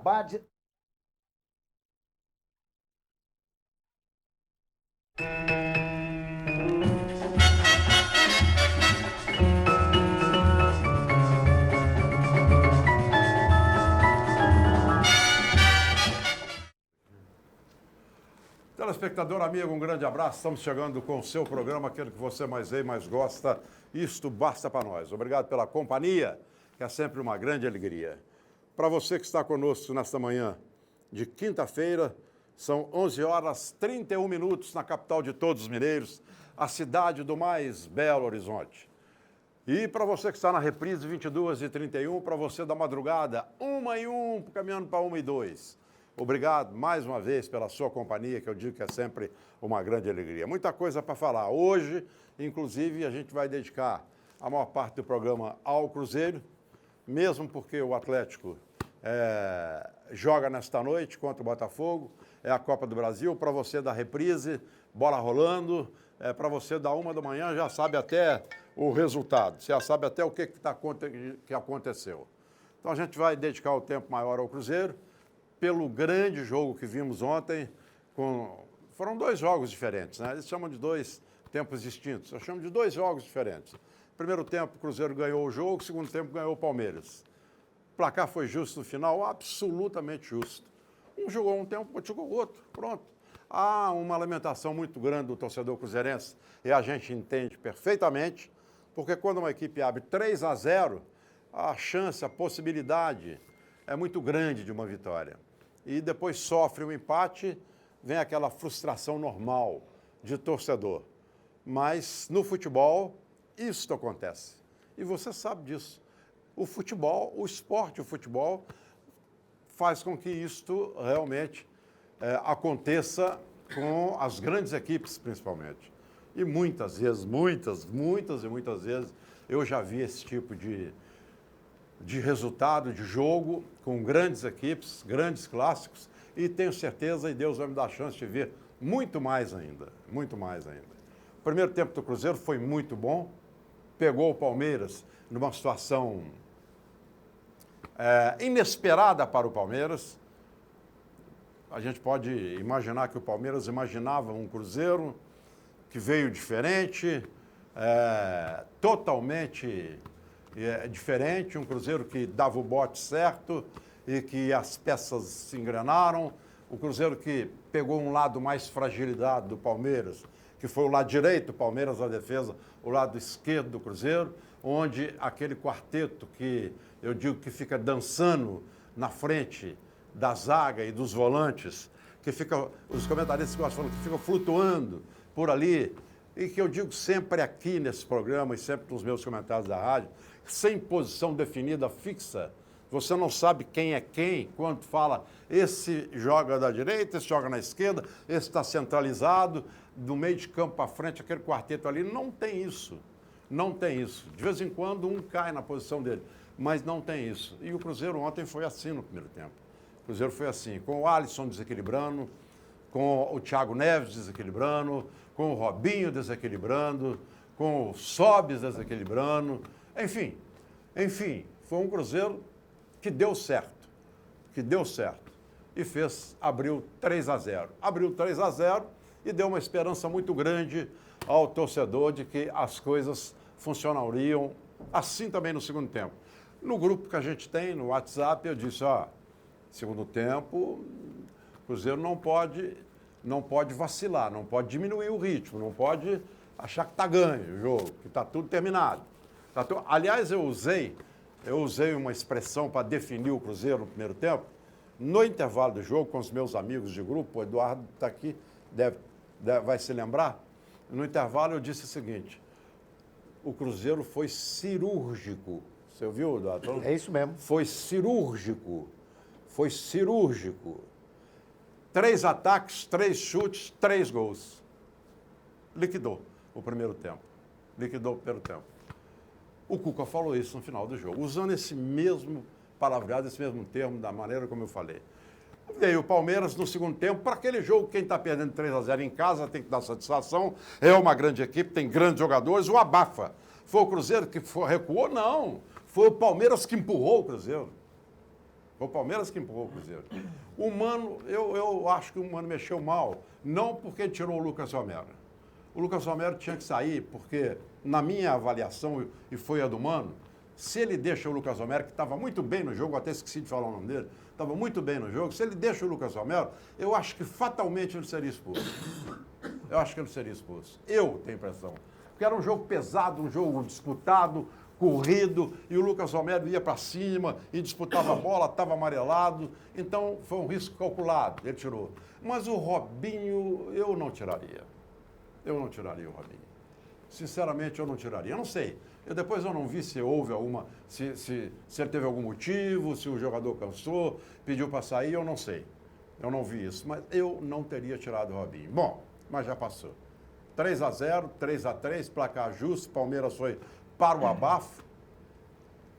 acabar de... Telespectador amigo, um grande abraço. Estamos chegando com o seu programa, aquele que você mais vê e mais gosta. Isto basta para nós. Obrigado pela companhia, que é sempre uma grande alegria. Para você que está conosco nesta manhã de quinta-feira, são 11 horas 31 minutos na capital de todos os mineiros, a cidade do mais belo Horizonte. E para você que está na reprise 22h31, para você da madrugada, 1h01, caminhando para 1h02. Obrigado mais uma vez pela sua companhia, que eu digo que é sempre uma grande alegria. Muita coisa para falar. Hoje, inclusive, a gente vai dedicar a maior parte do programa ao Cruzeiro, mesmo porque o Atlético joga nesta noite contra o Botafogo, é a Copa do Brasil. Para você da reprise, bola rolando, para você da 1 da manhã já sabe até o resultado, já sabe até o que aconteceu. Então a gente vai dedicar o tempo maior ao Cruzeiro, pelo grande jogo que vimos ontem, foram dois jogos diferentes, né? Eles chamam de dois tempos distintos, eu chamo de dois jogos diferentes. Primeiro tempo, o Cruzeiro ganhou o jogo, segundo tempo, ganhou o Palmeiras. O placar foi justo no final, absolutamente justo. Um jogou um tempo, outro jogou outro, pronto. Há uma lamentação muito grande do torcedor cruzeirense, e a gente entende perfeitamente, porque quando uma equipe abre 3-0, a chance, a possibilidade é muito grande de uma vitória. E depois sofre um empate, vem aquela frustração normal de torcedor. Mas no futebol, isso acontece. E você sabe disso. O futebol, o futebol, faz com que isto realmente aconteça com as grandes equipes, principalmente. E muitas vezes, muitas vezes, eu já vi esse tipo de resultado, de jogo, com grandes equipes, grandes clássicos, e tenho certeza, e Deus vai me dar a chance de ver muito mais ainda, muito mais ainda. O primeiro tempo do Cruzeiro foi muito bom, pegou o Palmeiras numa situação inesperada para o Palmeiras. A gente pode imaginar que o Palmeiras imaginava um Cruzeiro que veio diferente, totalmente diferente, um Cruzeiro que dava o bote certo e que as peças se engrenaram, o Cruzeiro que pegou um lado mais fragilidade do Palmeiras, que foi o lado direito do Palmeiras na defesa, o lado esquerdo do Cruzeiro, onde aquele quarteto que eu digo que fica dançando na frente da zaga e dos volantes, que fica, os comentaristas gostam de falar que fica flutuando por ali, e que eu digo sempre aqui nesse programa e sempre nos meus comentários da rádio, sem posição definida fixa, você não sabe quem é quem, quando fala, esse joga da direita, esse joga na esquerda, esse está centralizado, do meio de campo para frente, aquele quarteto ali, não tem isso, não tem isso. De vez em quando um cai na posição dele, mas não tem isso. E o Cruzeiro ontem foi assim no primeiro tempo. O Cruzeiro foi assim, com o Alisson desequilibrando, com o Thiago Neves desequilibrando, com o Robinho desequilibrando, com o Sobis desequilibrando, enfim, foi um Cruzeiro que deu certo, e abriu 3-0. Abriu 3-0 e deu uma esperança muito grande ao torcedor de que as coisas funcionariam assim também no segundo tempo. No grupo que a gente tem, no WhatsApp, eu disse, segundo tempo, o Cruzeiro não pode vacilar, não pode diminuir o ritmo, não pode achar que está ganho o jogo, que está tudo terminado. Aliás, eu usei uma expressão para definir o Cruzeiro no primeiro tempo. No intervalo do jogo, com os meus amigos de grupo, o Eduardo está aqui, vai se lembrar. No intervalo eu disse o seguinte, o Cruzeiro foi cirúrgico. Você ouviu, Eduardo? É isso mesmo. Foi cirúrgico. 3 ataques, 3 chutes, 3 gols. Liquidou o primeiro tempo. O Cuca falou isso no final do jogo, usando esse mesmo palavreado, esse mesmo termo, da maneira como eu falei. Veio o Palmeiras no segundo tempo, para aquele jogo, quem está perdendo 3-0 em casa tem que dar satisfação, é uma grande equipe, tem grandes jogadores, o abafa. Foi o Cruzeiro que recuou? Não. Foi o Palmeiras que empurrou o Cruzeiro. Foi o Palmeiras que empurrou o Cruzeiro. O Mano, eu acho que o Mano mexeu mal, não porque tirou o Lucas Romero. O Lucas Romero tinha que sair porque, na minha avaliação, e foi a do Mano, se ele deixa o Lucas Romero, que estava muito bem no jogo, até esqueci de falar o nome dele, estava muito bem no jogo, se ele deixa o Lucas Romero, eu acho que fatalmente ele seria expulso. Eu acho que ele seria expulso. Eu tenho impressão. Porque era um jogo pesado, um jogo disputado, corrido, e o Lucas Romero ia para cima e disputava a bola, estava amarelado. Então, foi um risco calculado, ele tirou. Mas o Robinho, eu não tiraria. Eu não tiraria o Robinho. Sinceramente, eu não tiraria. Eu não sei. Depois eu não vi se houve alguma... Se ele teve algum motivo, se o jogador cansou, pediu para sair, eu não sei. Eu não vi isso. Mas eu não teria tirado o Robinho. Bom, mas já passou. 3-0, 3-3, placar justo, Palmeiras foi para o abafo.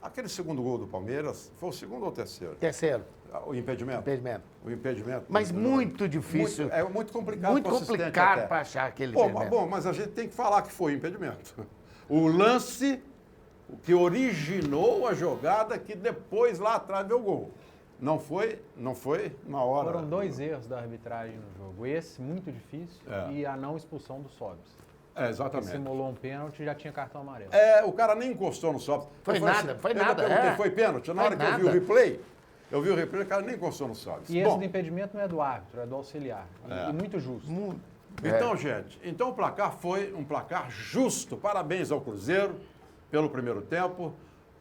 Aquele segundo gol do Palmeiras, foi o segundo ou o terceiro? Terceiro. O impedimento? Impedimento. O impedimento. Mas muito difícil. É muito complicado. Muito complicado para achar aquele impedimento. Bom, mas a gente tem que falar que foi impedimento. O lance que originou a jogada que depois lá atrás deu gol. Não foi na hora. Foram 2 erros da arbitragem no jogo. Esse, muito difícil, e a não expulsão do Sobis. Exatamente. Que simulou um pênalti e já tinha cartão amarelo. O cara nem encostou no Sobis. Foi nada. Foi pênalti. Na hora que eu vi o replay, o cara nem encostou no Sobis. E esse do impedimento não é do árbitro, é do auxiliar. E muito justo. Então, gente, o placar foi um placar justo. Parabéns ao Cruzeiro pelo primeiro tempo.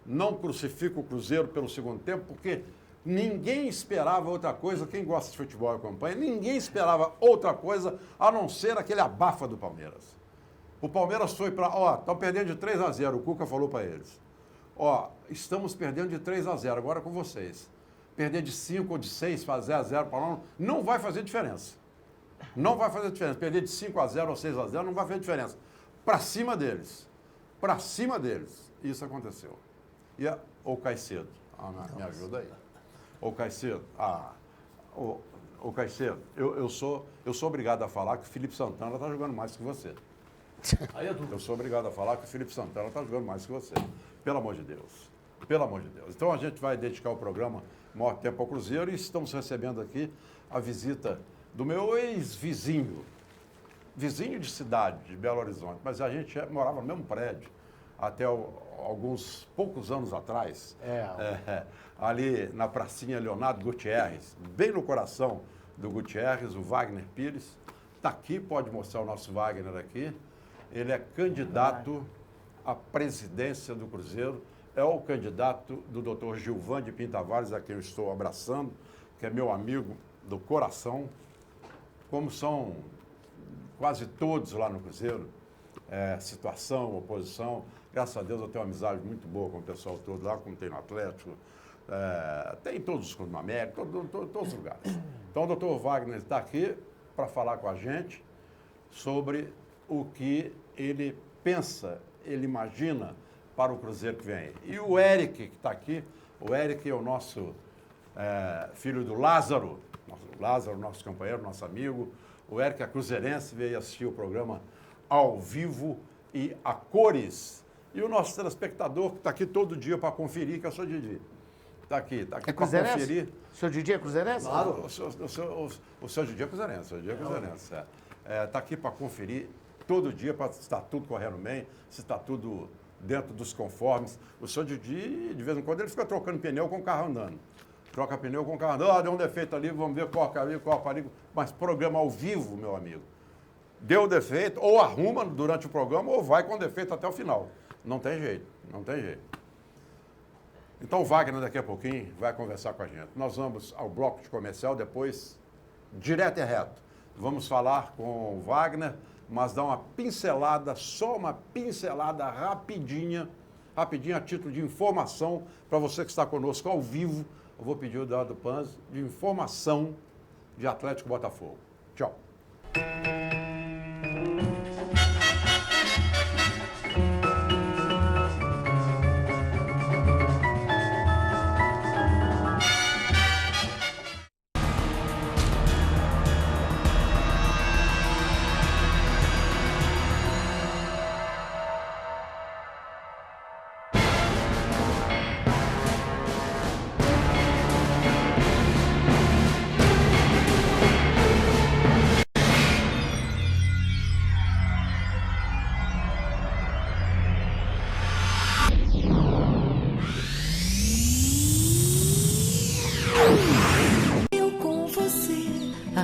Não crucifico o Cruzeiro pelo segundo tempo, porque ninguém esperava outra coisa. Quem gosta de futebol e acompanha, ninguém esperava outra coisa a não ser aquele abafa do Palmeiras. O Palmeiras foi para... estão perdendo de 3-0. O Cuca falou para eles. Estamos perdendo de 3-0, agora com vocês. Perder de 5 ou de 6, fazer 0 para nós, não vai fazer diferença. Não vai fazer diferença. Perder de 5-0 ou 6-0 não vai fazer diferença. Para cima deles. Para cima deles. Isso aconteceu. E o Caicedo. Me ajuda aí. O Caicedo. O Caicedo. Eu sou obrigado a falar que o Felipe Santana está jogando mais que você. Eu sou obrigado a falar que o Felipe Santana está jogando mais que você. Pelo amor de Deus. Pelo amor de Deus. Então a gente vai dedicar o programa maior tempo ao Cruzeiro e estamos recebendo aqui a visita do meu ex-vizinho. Vizinho de cidade, de Belo Horizonte. Mas a gente morava no mesmo prédio até alguns poucos anos atrás. Ali na pracinha Leonardo Gutierrez, bem no coração do Gutierrez, o Wagner Pires. Está aqui, pode mostrar o nosso Wagner aqui. Ele é candidato à presidência do Cruzeiro, é o candidato do Dr. Gilvan de Pintavares, a quem eu estou abraçando, que é meu amigo do coração, como são quase todos lá no Cruzeiro, situação, oposição. Graças a Deus eu tenho uma amizade muito boa com o pessoal todo lá, como tem no Atlético, tem em todos os clubes no América, todos os lugares. Então o Dr. Wagner está aqui para falar com a gente sobre o que ele pensa, ele imagina para o Cruzeiro que vem aí. E o Eric, que está aqui, o Eric é o nosso filho do Lázaro, nosso companheiro, nosso amigo. O Eric é cruzeirense, veio assistir o programa ao vivo e a cores. E o nosso telespectador, que está aqui todo dia para conferir, que é o seu Didi. Está aqui para conferir. O seu Didi é cruzeirense? Claro. O seu Didi é cruzeirense. Está aqui para conferir todo dia, para se está tudo correndo bem, se está tudo dentro dos conformes. O seu Didi, de vez em quando, ele fica trocando pneu com o carro andando. Troca pneu com o carro andando. Deu um defeito ali, vamos ver qual ali, qual ali. Mas programa ao vivo, meu amigo. Deu defeito, ou arruma durante o programa, ou vai com defeito até o final. Não tem jeito, não tem jeito. Então o Wagner daqui a pouquinho vai conversar com a gente. Nós vamos ao bloco de comercial, depois, direto e reto. Vamos falar com o Wagner, mas dar uma pincelada, só uma pincelada rapidinha a título de informação, para você que está conosco ao vivo. Eu vou pedir o Eduardo Panzi de informação de Atlético Botafogo. Tchau.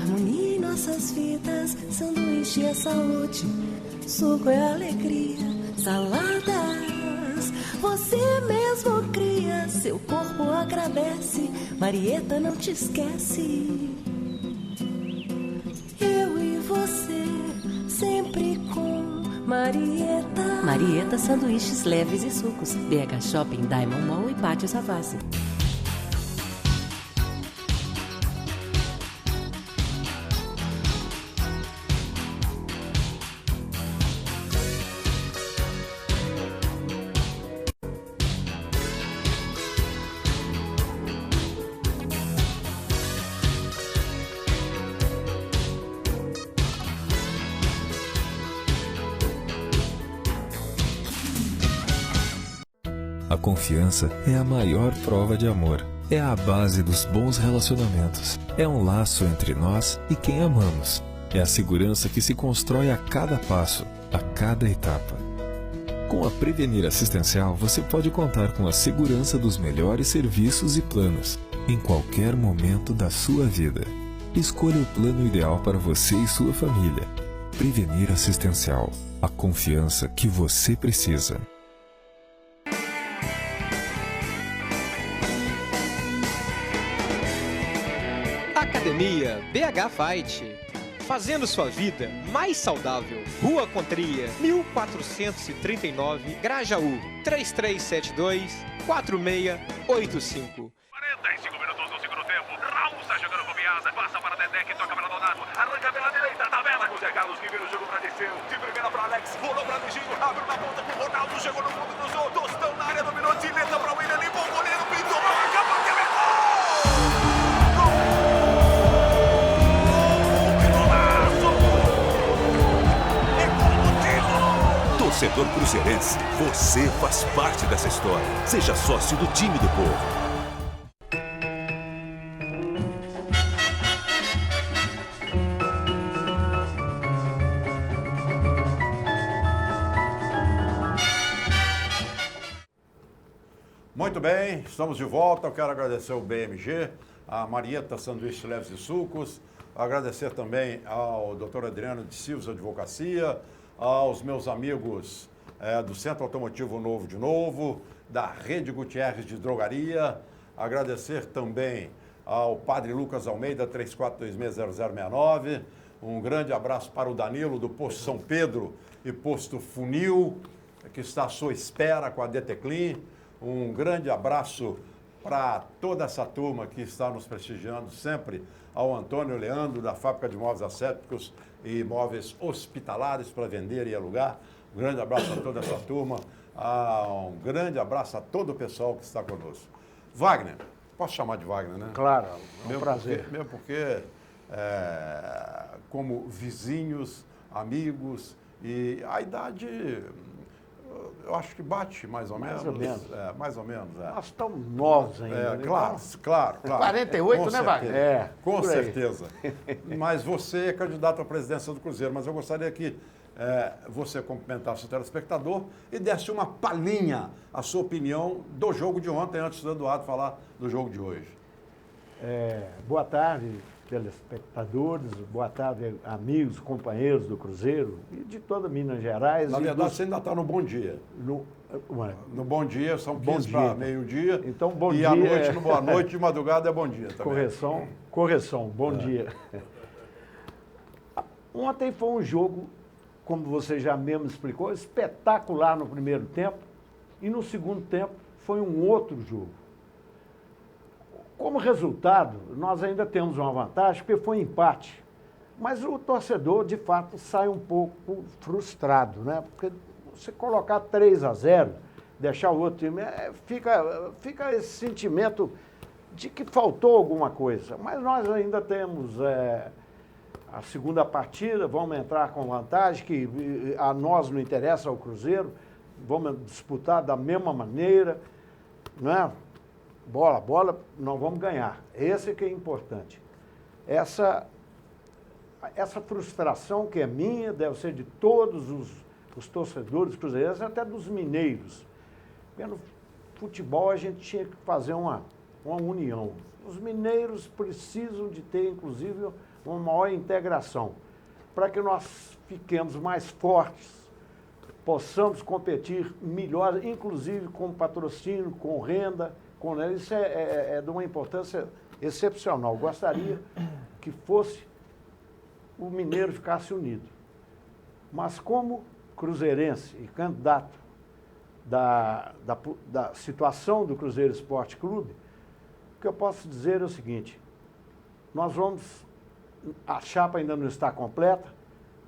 Harmonia em nossas vidas, sanduíche é saúde, suco é alegria, saladas você mesmo cria, seu corpo agradece, Marieta não te esquece. Eu e você, sempre com Marieta. Marieta, sanduíches leves e sucos. BH Shopping, Diamond Mall e Pátio Savassi. A confiança é a maior prova de amor. É a base dos bons relacionamentos. É um laço entre nós e quem amamos. É a segurança que se constrói a cada passo, a cada etapa. Com a Prevenir Assistencial, você pode contar com a segurança dos melhores serviços e planos, em qualquer momento da sua vida. Escolha o plano ideal para você e sua família. Prevenir Assistencial. A confiança que você precisa. Academia BH Fight, fazendo sua vida mais saudável. Rua Contria, 1439, Grajaú, 3372-4685. 45 minutos do segundo tempo. Raul está jogando com Biasa. Passa para Dedé, que toca para Donato. Arranca pela direita, tabela com Zé Carlos, que vira o jogo para descer. De primeira para Alex, rolou para Luizinho, abriu na ponta com Ronaldo, chegou no fundo, cruzou. Tostão na área, dominou, dileta para o William, limpou o goleiro, pintou, acabou, que Torcedor cruzeirense, você faz parte dessa história. Seja sócio do time do povo. Muito bem, estamos de volta. Eu quero agradecer o BMG, a Marieta Sanduíche Leves e Sucos, agradecer também ao Dr. Adriano de Silva Advocacia, aos meus amigos do Centro Automotivo Novo de Novo, da Rede Gutierrez de Drogaria, agradecer também ao Padre Lucas Almeida, 34260069, um grande abraço para o Danilo do Posto São Pedro e Posto Funil, que está à sua espera com a Deteclin, um grande abraço para toda essa turma que está nos prestigiando sempre, ao Antônio Leandro, da Fábrica de Móveis Assépticos e Móveis Hospitalares para vender e alugar. Um grande abraço a toda essa turma, um grande abraço a todo o pessoal que está conosco. Wagner, posso chamar de Wagner, né? Claro, é um prazer. Mesmo porque, como vizinhos, amigos, e a idade, eu acho que bate mais ou menos. Mais ou menos. Nós estamos novos ainda. Claro. 48, com né, Wagner? Com certeza. Mas você é candidato à presidência do Cruzeiro, mas eu gostaria que você cumprimentasse o telespectador e desse uma palhinha, a sua opinião do jogo de ontem, antes do Eduardo falar do jogo de hoje. Boa tarde, telespectadores, boa tarde, amigos, companheiros do Cruzeiro e de toda Minas Gerais. Na verdade, você ainda está no bom dia. No bom dia, são 15 para meio-dia. Então, bom dia. E à noite, no boa noite, de madrugada é bom dia também. Correção, bom dia. Ontem foi um jogo, como você já mesmo explicou, espetacular no primeiro tempo e no segundo tempo foi um outro jogo. Como resultado, nós ainda temos uma vantagem, porque foi empate. Mas o torcedor, de fato, sai um pouco frustrado, né? Porque você colocar 3-0, deixar o outro time, fica esse sentimento de que faltou alguma coisa. Mas nós ainda temos a segunda partida, vamos entrar com vantagem, que a nós não interessa ao Cruzeiro, vamos disputar da mesma maneira, né? Bola, nós vamos ganhar. Esse que é importante. Essa frustração que é minha, deve ser de todos os torcedores cruzeirenses, até dos mineiros. Porque no futebol a gente tinha que fazer uma união. Os mineiros precisam de ter, inclusive, uma maior integração, para que nós fiquemos mais fortes, possamos competir melhor, inclusive com patrocínio, com renda, isso é de uma importância excepcional. Gostaria que fosse o mineiro ficasse unido. Mas como cruzeirense e candidato da situação do Cruzeiro Esporte Clube, o que eu posso dizer é o seguinte: a chapa ainda não está completa,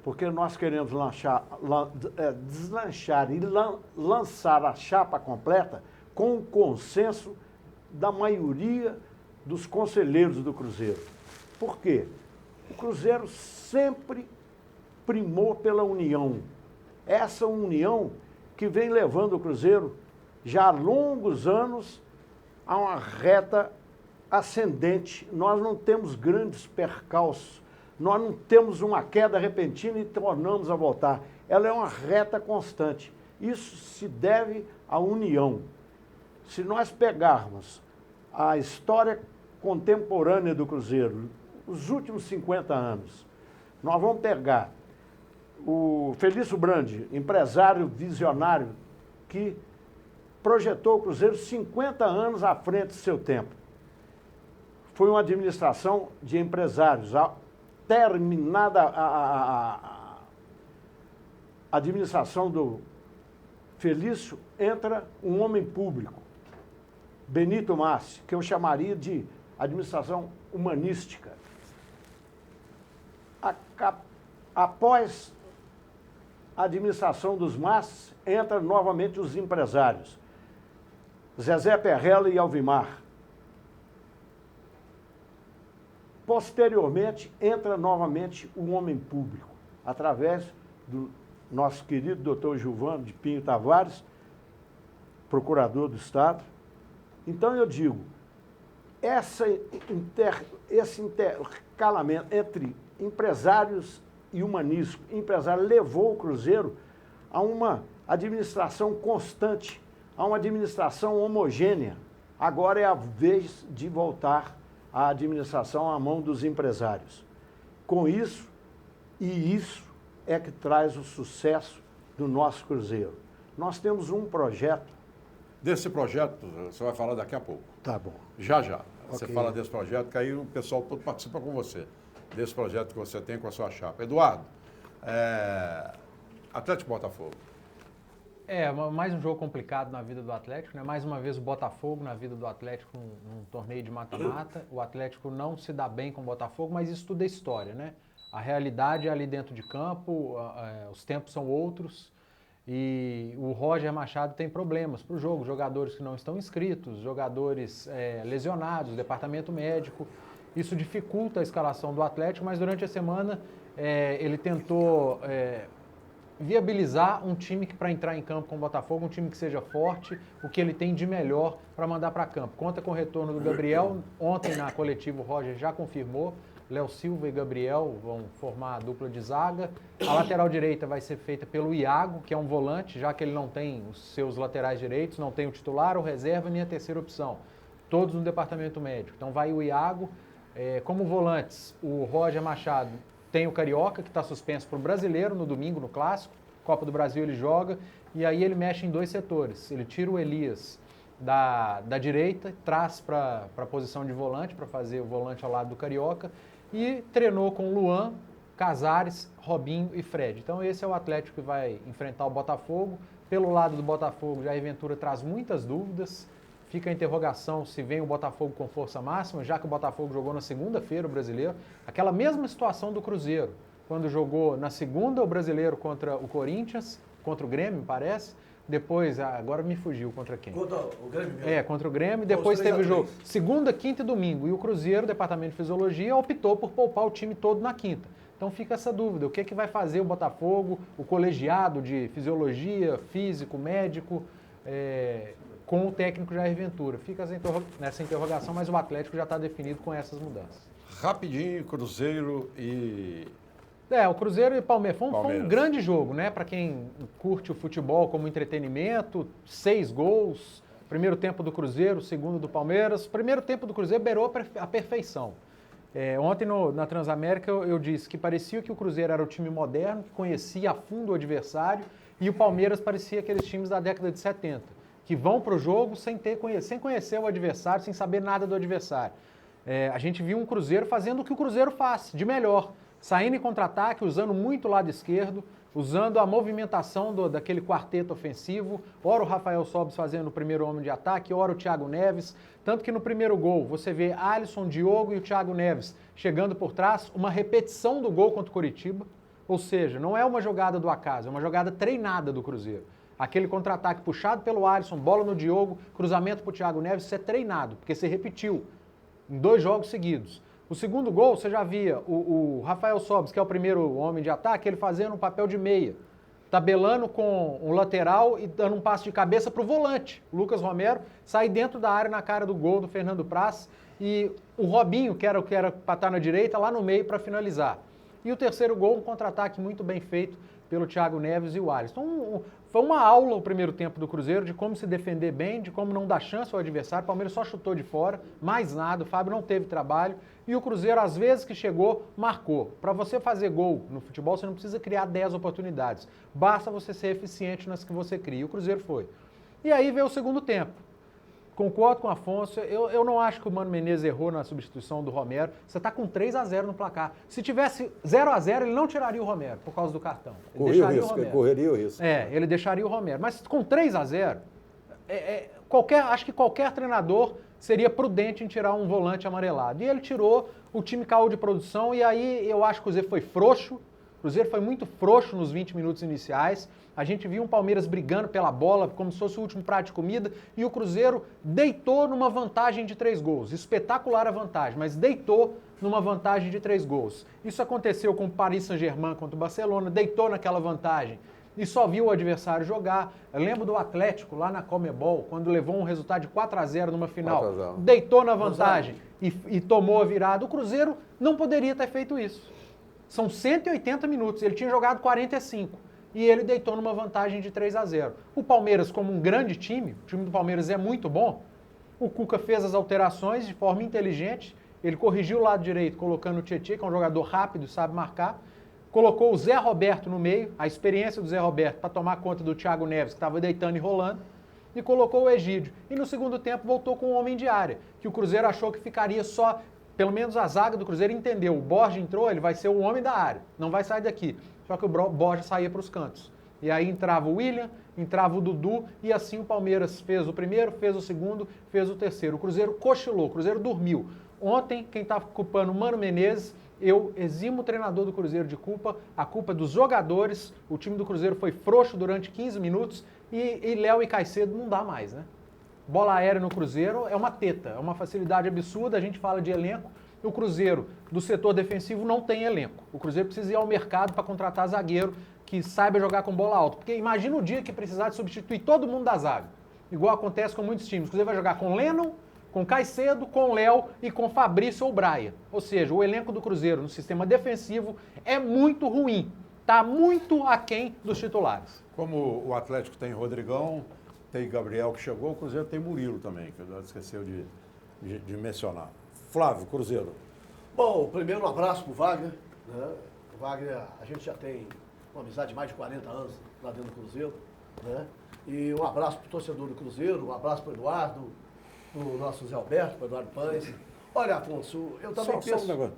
porque nós queremos deslanchar e lançar a chapa completa com o consenso da maioria dos conselheiros do Cruzeiro. Por quê? O Cruzeiro sempre primou pela união. Essa união que vem levando o Cruzeiro já há longos anos a uma reta ascendente. Nós não temos grandes percalços, nós não temos uma queda repentina e tornamos a voltar. Ela é uma reta constante. Isso se deve à união. Se nós pegarmos a história contemporânea do Cruzeiro, os últimos 50 anos, nós vamos pegar o Felício Brandi, empresário visionário, que projetou o Cruzeiro 50 anos à frente do seu tempo. Foi uma administração de empresários. Terminada a administração do Felício, entra um homem público, Benito Massi, que eu chamaria de administração humanística. Após a administração dos Massi, entra novamente os empresários, Zezé Perrella e Alvimar. Posteriormente, entra novamente um homem público, através do nosso querido doutor Gilvano de Pinho Tavares, procurador do Estado. Então, eu digo, esse intercalamento entre empresários e humanismo, empresário levou o Cruzeiro a uma administração constante, a uma administração homogênea. Agora é a vez de voltar a administração à mão dos empresários. Com isso, e isso é que traz o sucesso do nosso Cruzeiro. Nós temos um projeto. Desse projeto, você vai falar daqui a pouco. Tá bom. Já. Você Okay. fala desse projeto, que aí o pessoal todo participa com você. Desse projeto que você tem com a sua chapa. Eduardo, Atlético Botafogo. Mais um jogo complicado na vida do Atlético, né? Mais uma vez o Botafogo na vida do Atlético num torneio de mata-mata. O Atlético não se dá bem com o Botafogo, mas isso tudo é história, né? A realidade é ali dentro de campo, os tempos são outros e o Roger Machado tem problemas para o jogo. Jogadores que não estão inscritos, jogadores lesionados, departamento médico. Isso dificulta a escalação do Atlético, mas durante a semana ele tentou viabilizar um time para entrar em campo com o Botafogo, um time que seja forte, o que ele tem de melhor para mandar para campo. Conta com o retorno do Gabriel. Ontem na coletiva o Roger já confirmou, Léo Silva e Gabriel vão formar a dupla de zaga. A lateral direita vai ser feita pelo Iago, que é um volante, já que ele não tem os seus laterais direitos, não tem o titular, o reserva nem a terceira opção. Todos no departamento médico. Então vai o Iago. Como volantes, o Roger Machado tem o Carioca, que está suspenso para o Brasileiro no domingo, no Clássico. Copa do Brasil ele joga, e aí ele mexe em dois setores. Ele tira o Elias da direita, traz para a posição de volante, para fazer o volante ao lado do Carioca, e treinou com Luan, Casares, Robinho e Fred. Então esse é o Atlético que vai enfrentar o Botafogo. Pelo lado do Botafogo, Jair Ventura traz muitas dúvidas. Fica a interrogação se vem o Botafogo com força máxima, já que o Botafogo jogou na segunda-feira o Brasileiro. Aquela mesma situação do Cruzeiro, quando jogou na segunda o Brasileiro contra o Corinthians, contra o Grêmio, parece. Depois, agora me fugiu, contra quem? Contra o Grêmio mesmo. Contra o Grêmio. Depois teve o jogo segunda, quinta e domingo. E o Cruzeiro, o Departamento de Fisiologia, optou por poupar o time todo na quinta. Então fica essa dúvida, o que é que vai fazer o Botafogo, o colegiado de fisiologia, físico, médico, com o técnico Jair Ventura. Fica nessa interrogação, mas o Atlético já está definido com essas mudanças. Rapidinho, Cruzeiro e... O Cruzeiro e Palmeiras. Foi um grande jogo, né? Para quem curte o futebol como entretenimento, 6 gols, Primeiro tempo do Cruzeiro, segundo do Palmeiras. Primeiro tempo do Cruzeiro beirou a perfeição. Ontem na Transamérica eu disse que parecia que o Cruzeiro era o time moderno, que conhecia a fundo o adversário, e o Palmeiras parecia aqueles times da década de 70, que vão para o jogo sem conhecer o adversário, sem saber nada do adversário. A gente viu um Cruzeiro fazendo o que o Cruzeiro faz, de melhor, saindo em contra-ataque, usando muito o lado esquerdo, usando a movimentação daquele quarteto ofensivo, ora o Rafael Sobis fazendo o primeiro homem de ataque, ora o Thiago Neves, tanto que no primeiro gol você vê Alisson, Diogo e o Thiago Neves chegando por trás, uma repetição do gol contra o Coritiba, ou seja, não é uma jogada do acaso, é uma jogada treinada do Cruzeiro. Aquele contra-ataque puxado pelo Alisson, bola no Diogo, cruzamento para o Thiago Neves, isso é treinado, porque você repetiu em 2 jogos seguidos. O segundo gol, você já via o Rafael Sobis, que é o primeiro homem de ataque, ele fazendo um papel de meia, tabelando com um lateral e dando um passe de cabeça para o volante. O Lucas Romero sai dentro da área na cara do gol do Fernando Praz e o Robinho, que era para estar na direita, lá no meio para finalizar. E o terceiro gol, um contra-ataque muito bem feito pelo Thiago Neves e o Alisson. Então, foi uma aula o primeiro tempo do Cruzeiro de como se defender bem, de como não dar chance ao adversário. O Palmeiras só chutou de fora, mais nada, o Fábio não teve trabalho. E o Cruzeiro, às vezes que chegou, marcou. Para você fazer gol no futebol, você não precisa criar 10 oportunidades. Basta você ser eficiente nas que você cria. E o Cruzeiro foi. E aí veio o segundo tempo. Concordo com o Afonso, eu não acho que o Mano Menezes errou na substituição do Romero. Você está com 3-0 no placar. Se tivesse 0-0, ele não tiraria o Romero por causa do cartão. Ele correria o risco. Ele deixaria o Romero. Mas com 3-0, acho que qualquer treinador seria prudente em tirar um volante amarelado. E ele tirou, o time caiu de produção e aí eu acho que o Cruzeiro foi frouxo. O Cruzeiro foi muito frouxo nos 20 minutos iniciais. A gente viu um Palmeiras brigando pela bola, como se fosse o último prato de comida, e o Cruzeiro deitou numa vantagem de 3 gols. Espetacular a vantagem, mas deitou numa vantagem de 3 gols. Isso aconteceu com o Paris Saint-Germain contra o Barcelona, deitou naquela vantagem e só viu o adversário jogar. Eu lembro do Atlético lá na Conmebol, quando levou um resultado de 4-0 numa final, deitou na vantagem e tomou a virada. O Cruzeiro não poderia ter feito isso. São 180 minutos, ele tinha jogado 45. E ele deitou numa vantagem de 3-0. O Palmeiras, como um grande time, o time do Palmeiras é muito bom, o Cuca fez as alterações de forma inteligente, ele corrigiu o lado direito, colocando o Tietchan, que é um jogador rápido, sabe marcar, colocou o Zé Roberto no meio, a experiência do Zé Roberto para tomar conta do Thiago Neves, que estava deitando e rolando, e colocou o Egídio. E no segundo tempo voltou com o homem de área, que o Cruzeiro achou que ficaria só, pelo menos a zaga do Cruzeiro entendeu, o Borja entrou, ele vai ser o homem da área, não vai sair daqui. Só que o Borja saía para os cantos. E aí entrava o William, entrava o Dudu, e assim o Palmeiras fez o primeiro, fez o segundo, fez o terceiro. O Cruzeiro cochilou, o Cruzeiro dormiu. Ontem, quem está culpando o Mano Menezes, eu eximo o treinador do Cruzeiro de culpa, a culpa é dos jogadores, o time do Cruzeiro foi frouxo durante 15 minutos, e Léo e Caicedo não dá mais, né? Bola aérea no Cruzeiro é uma teta, é uma facilidade absurda, a gente fala de elenco, o Cruzeiro, do setor defensivo, não tem elenco. O Cruzeiro precisa ir ao mercado para contratar zagueiro que saiba jogar com bola alta. Porque imagina o dia que precisar de substituir todo mundo da zaga. Igual acontece com muitos times. O Cruzeiro vai jogar com Lennon, com Caicedo, com Léo e com Fabrício ou Braia. Ou seja, o elenco do Cruzeiro no sistema defensivo é muito ruim. Está muito aquém dos titulares. Como o Atlético tem Rodrigão, tem Gabriel que chegou, o Cruzeiro tem Murilo também, que o Eduardo esqueceu de mencionar. Flávio, Cruzeiro. Bom, primeiro um abraço pro Wagner. Né? O Wagner, a gente já tem uma amizade de mais de 40 anos lá dentro do Cruzeiro. Né? E um abraço pro torcedor do Cruzeiro, um abraço pro Eduardo, pro nosso Zé Alberto, pro Eduardo Pães. Olha, Afonso, eu também penso... Só um negócio.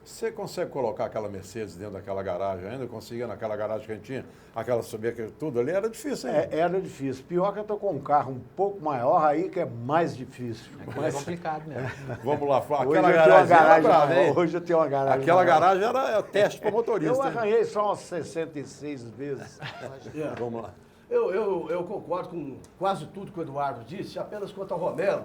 Você consegue colocar aquela Mercedes dentro daquela garagem ainda? Conseguia naquela garagem que a gente tinha? Aquela subir aquilo tudo ali? Era difícil, hein? Era difícil. Pior que eu estou com um carro um pouco maior aí, que é mais difícil. É complicado mesmo. Vamos lá, Flávio. Aquela garagem hoje eu tenho uma garagem. Aquela garagem era teste para motorista. Eu arranhei só umas 66 vezes. Vamos lá. Eu concordo com quase tudo que o Eduardo disse, apenas quanto ao Romero.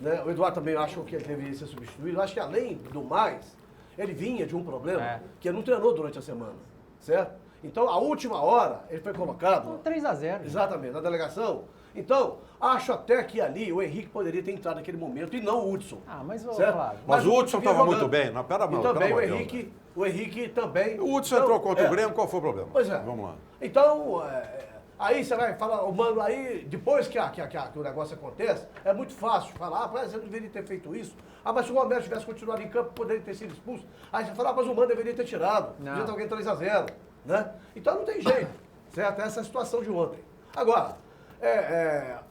Né? O Eduardo também achou que ele deveria ser substituído. Eu acho que, além do mais, ele vinha de um problema que ele não treinou durante a semana, certo? Então, a última hora, ele foi colocado... 3-0. Exatamente, na delegação. Então, acho até que ali o Henrique poderia ter entrado naquele momento e não o Hudson. Mas claro. Mas o Hudson estava muito bem. Não, pera, e também o Henrique também... O Hudson entrou contra o Grêmio, qual foi o problema? Pois é. Vamos lá. Então, Aí você vai falar, o Mano, aí, depois que o negócio acontece, é muito fácil falar, você não deveria ter feito isso. Mas se o Romero tivesse continuado em campo, poderia ter sido expulso. Aí você fala, mas o Mano deveria ter tirado, podia ter alguém 3-0, né? Então não tem jeito, certo? Essa é a situação de ontem. Agora,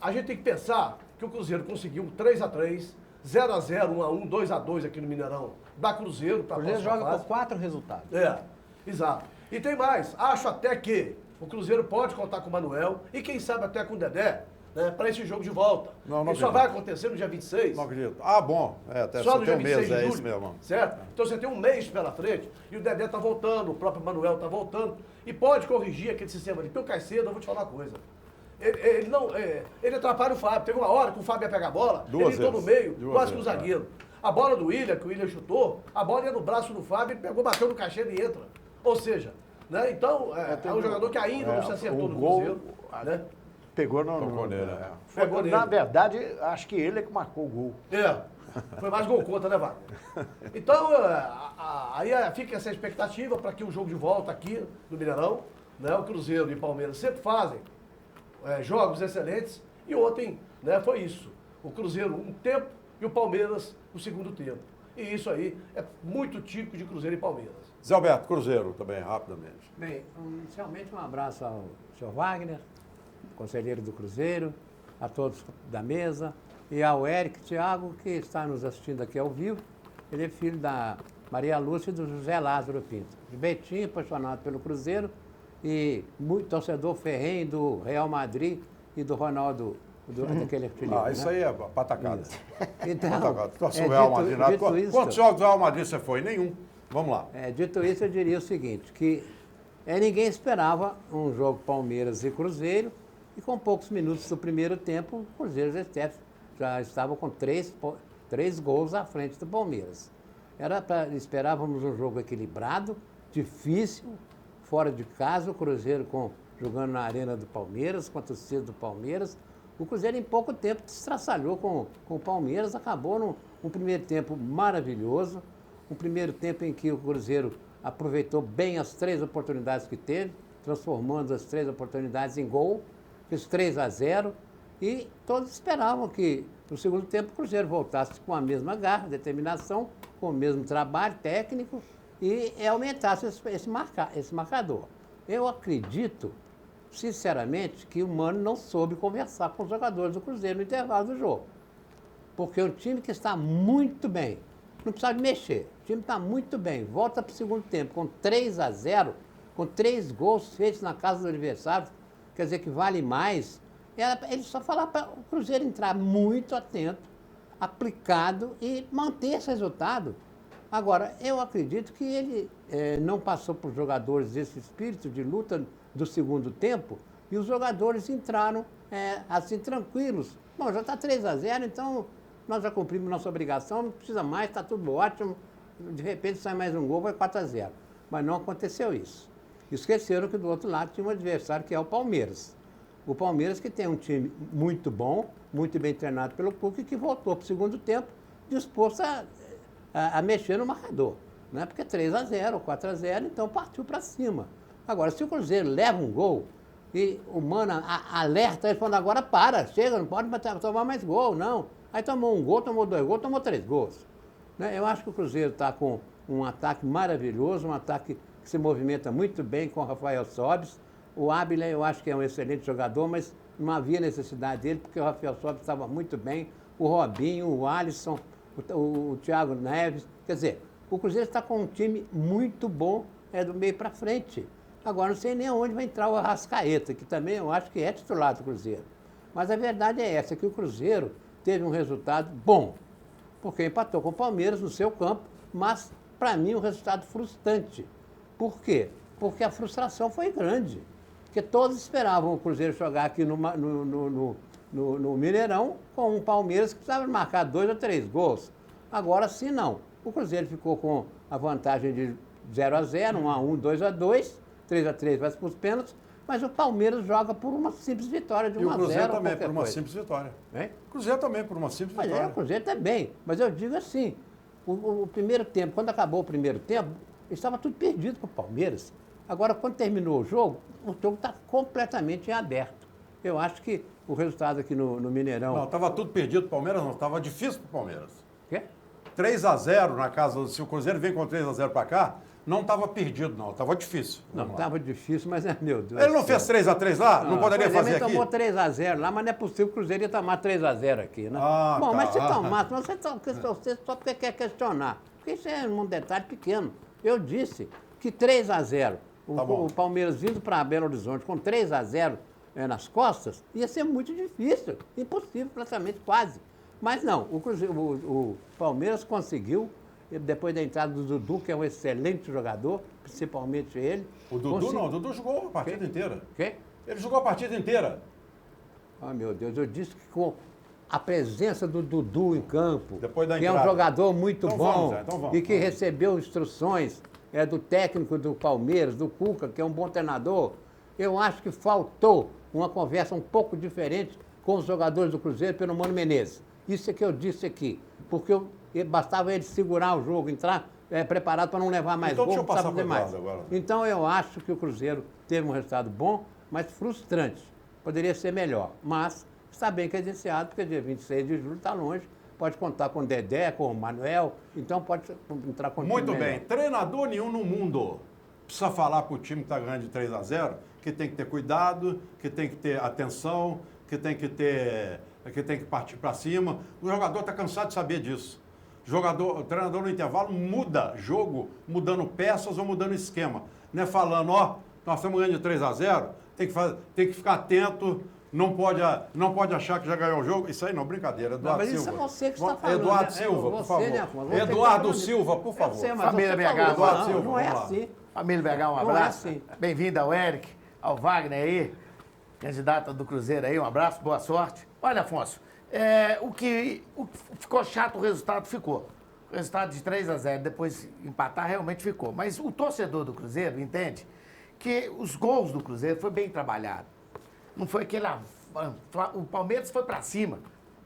a gente tem que pensar que o Cruzeiro conseguiu 3-3, 0-0, 1-1, 2-2 aqui no Mineirão, da Cruzeiro para a próxima Cruzeiro joga fase. por 4 resultados. Exato. E tem mais, acho até que o Cruzeiro pode contar com o Manuel e quem sabe até com o Dedé, né, para esse jogo de volta. Não Isso só vai acontecer no dia 26. Não acredito. Ah, bom. Até Só você no tem dia um 26 mês, de é julho, isso mesmo. certo? Então você tem um mês pela frente e o Dedé tá voltando, o próprio Manuel tá voltando e pode corrigir aquele sistema ali. Porque o Caicedo, eu vou te falar uma coisa. Ele atrapalha o Fábio. Teve uma hora que o Fábio ia pegar a bola, ele entrou no meio, quase que o zagueiro. A bola do William, que o William chutou, a bola ia no braço do Fábio, ele pegou, bateu no Caicedo e entra. Ou seja, né? Então, é um jogador que ainda não se acertou no Cruzeiro. Né? Pegou Pegou nele. Na verdade, acho que ele é que marcou o gol. Foi mais gol contra, né, Wagner? Então, aí fica essa expectativa para que o jogo de volta aqui no Mineirão, né, o Cruzeiro e o Palmeiras sempre fazem jogos excelentes e ontem, né, foi isso. O Cruzeiro um tempo e o Palmeiras o segundo tempo. E isso aí é muito típico de Cruzeiro e Palmeiras. Zé Alberto, Cruzeiro também, rapidamente. Bem, inicialmente um abraço ao senhor Wagner, conselheiro do Cruzeiro, a todos da mesa, e ao Eric Thiago, que está nos assistindo aqui ao vivo. Ele é filho da Maria Lúcia e do José Lázaro Pinto. De Betinho, apaixonado pelo Cruzeiro, e muito torcedor ferrenho do Real Madrid e do Ronaldo, daquele artilheiro. Isso aí é patacada. Então, Real Madrid. Quantos jogos do Real Madrid você foi? Nenhum. Vamos lá. Dito isso, eu diria o seguinte, que ninguém esperava um jogo Palmeiras e Cruzeiro, e com poucos minutos do primeiro tempo, o Cruzeiro já estava com três gols à frente do Palmeiras. Esperávamos um jogo equilibrado, difícil, fora de casa, o Cruzeiro jogando na arena do Palmeiras, com a torcida do Palmeiras. O Cruzeiro em pouco tempo destraçalhou com o Palmeiras, acabou num primeiro tempo maravilhoso, um primeiro tempo em que o Cruzeiro aproveitou bem as 3 oportunidades que teve, transformando as 3 oportunidades em gol, fez 3-0, e todos esperavam que no segundo tempo o Cruzeiro voltasse com a mesma garra, determinação, com o mesmo trabalho técnico e aumentasse esse marcador. Eu acredito, sinceramente, que o Mano não soube conversar com os jogadores do Cruzeiro no intervalo do jogo. Porque é um time que está muito bem, não precisa de mexer, o time está muito bem, volta para o segundo tempo com 3-0, com 3 gols feitos na casa do adversário, quer dizer que vale mais. Ele só falar para o Cruzeiro entrar muito atento, aplicado e manter esse resultado. Agora, eu acredito que ele não passou para os jogadores esse espírito de luta do segundo tempo e os jogadores entraram assim tranquilos. Bom, já está 3-0, então nós já cumprimos nossa obrigação, não precisa mais, está tudo ótimo. De repente sai mais um gol, vai 4-0. Mas não aconteceu isso. Esqueceram que do outro lado tinha um adversário que é o Palmeiras. O Palmeiras que tem um time muito bom, muito bem treinado pelo Cuca e que voltou para o segundo tempo disposto a mexer no marcador. Né? Porque 3-0, 4-0, então partiu para cima. Agora, se o Cruzeiro leva um gol e o Mano alerta, ele falando agora chega, não pode tomar mais gol, não. Aí tomou um gol, tomou 2 gols, tomou 3 gols. Né? Eu acho que o Cruzeiro está com um ataque maravilhoso, um ataque que se movimenta muito bem com o Rafael Sobis. O Ábila, eu acho que é um excelente jogador, mas não havia necessidade dele, porque o Rafael Sobis estava muito bem. O Robinho, o Alisson, o Thiago Neves. Quer dizer, o Cruzeiro está com um time muito bom do meio para frente. Agora, não sei nem aonde vai entrar o Arrascaeta, que também eu acho que é titular do Cruzeiro. Mas a verdade é essa, que o Cruzeiro teve um resultado bom, porque empatou com o Palmeiras no seu campo, mas, para mim, um resultado frustrante. Por quê? Porque a frustração foi grande. Porque todos esperavam o Cruzeiro jogar aqui no Mineirão com um Palmeiras que precisava marcar 2 ou 3 gols. Agora sim não. O Cruzeiro ficou com a vantagem de 0-0, 1-1, 2-2, 3-3 vai para os pênaltis, mas o Palmeiras joga por uma simples vitória de 1-0. E o Cruzeiro também por uma simples vitória. O Cruzeiro também por uma simples vitória. O Cruzeiro também. Mas eu digo assim, o primeiro tempo, quando acabou o primeiro tempo, estava tudo perdido para o Palmeiras. Agora, quando terminou o jogo está completamente em aberto. Eu acho que o resultado aqui no Mineirão... Não, estava tudo perdido pro Palmeiras, não. Estava difícil pro Palmeiras. Quê? 3-0 na casa, se o Cruzeiro vem com 3-0 para cá, não estava perdido, não. Estava difícil. Não, estava difícil, mas, meu Deus. Ele não fez 3-3 lá? Não poderia fazer aqui? Ele tomou 3-0 lá, mas não é possível que o Cruzeiro ia tomar 3-0 aqui, né? Bom, tá. mas se tomasse, você só porque quer questionar. Porque isso é um detalhe pequeno. Eu disse que 3-0, o Palmeiras vindo para Belo Horizonte com 3-0 nas costas, ia ser muito difícil. Impossível, praticamente, quase. Mas não, o Palmeiras conseguiu, depois da entrada do Dudu, que é um excelente jogador, principalmente ele. O Dudu não, o Dudu jogou a partida inteira. Quê? Ele jogou a partida inteira. Ah, meu Deus, eu disse que com a presença do Dudu em campo, que é um entrada. jogador muito Então bom vamos, e que recebeu instruções do técnico do Palmeiras, do Cuca, que é um bom treinador, eu acho que faltou uma conversa um pouco diferente com os jogadores do Cruzeiro pelo Mano Menezes. Isso é que eu disse aqui, porque bastava ele segurar o jogo, entrar preparado para não levar mais gol, não precisava fazer mais. Então eu acho que o Cruzeiro teve um resultado bom, mas frustrante. Poderia ser melhor, mas está bem credenciado, porque dia 26 de julho está longe. Pode contar com o Dedé, com o Manuel, então pode entrar com o time Muito melhor. bem. Treinador nenhum no mundo precisa falar para o time que está ganhando de 3-0 que tem que ter cuidado, que tem que ter atenção, que tem que partir para cima. O jogador está cansado de saber disso. O treinador no intervalo muda jogo, mudando peças ou mudando esquema. Não é falando, nós estamos ganhando de 3-0, tem que ficar atento, não pode achar que já ganhou o jogo. Isso aí não, brincadeira. Eduardo Silva. Isso é você que está falando. Eduardo né? Silva, por favor. Né, Eduardo Silva, por favor. Sei, Família BH, Eduardo Silva, não é vamos lá. assim. Família BH, um Não é abraço. assim. Bem-vindo ao Eric, ao Wagner aí, candidato do Cruzeiro aí, um abraço, boa sorte. Olha, Afonso, o que ficou chato, o resultado ficou. O resultado de 3-0, depois empatar, realmente ficou. Mas o torcedor do Cruzeiro entende que os gols do Cruzeiro foi bem trabalhado. Não foi aquele... O Palmeiras foi para cima,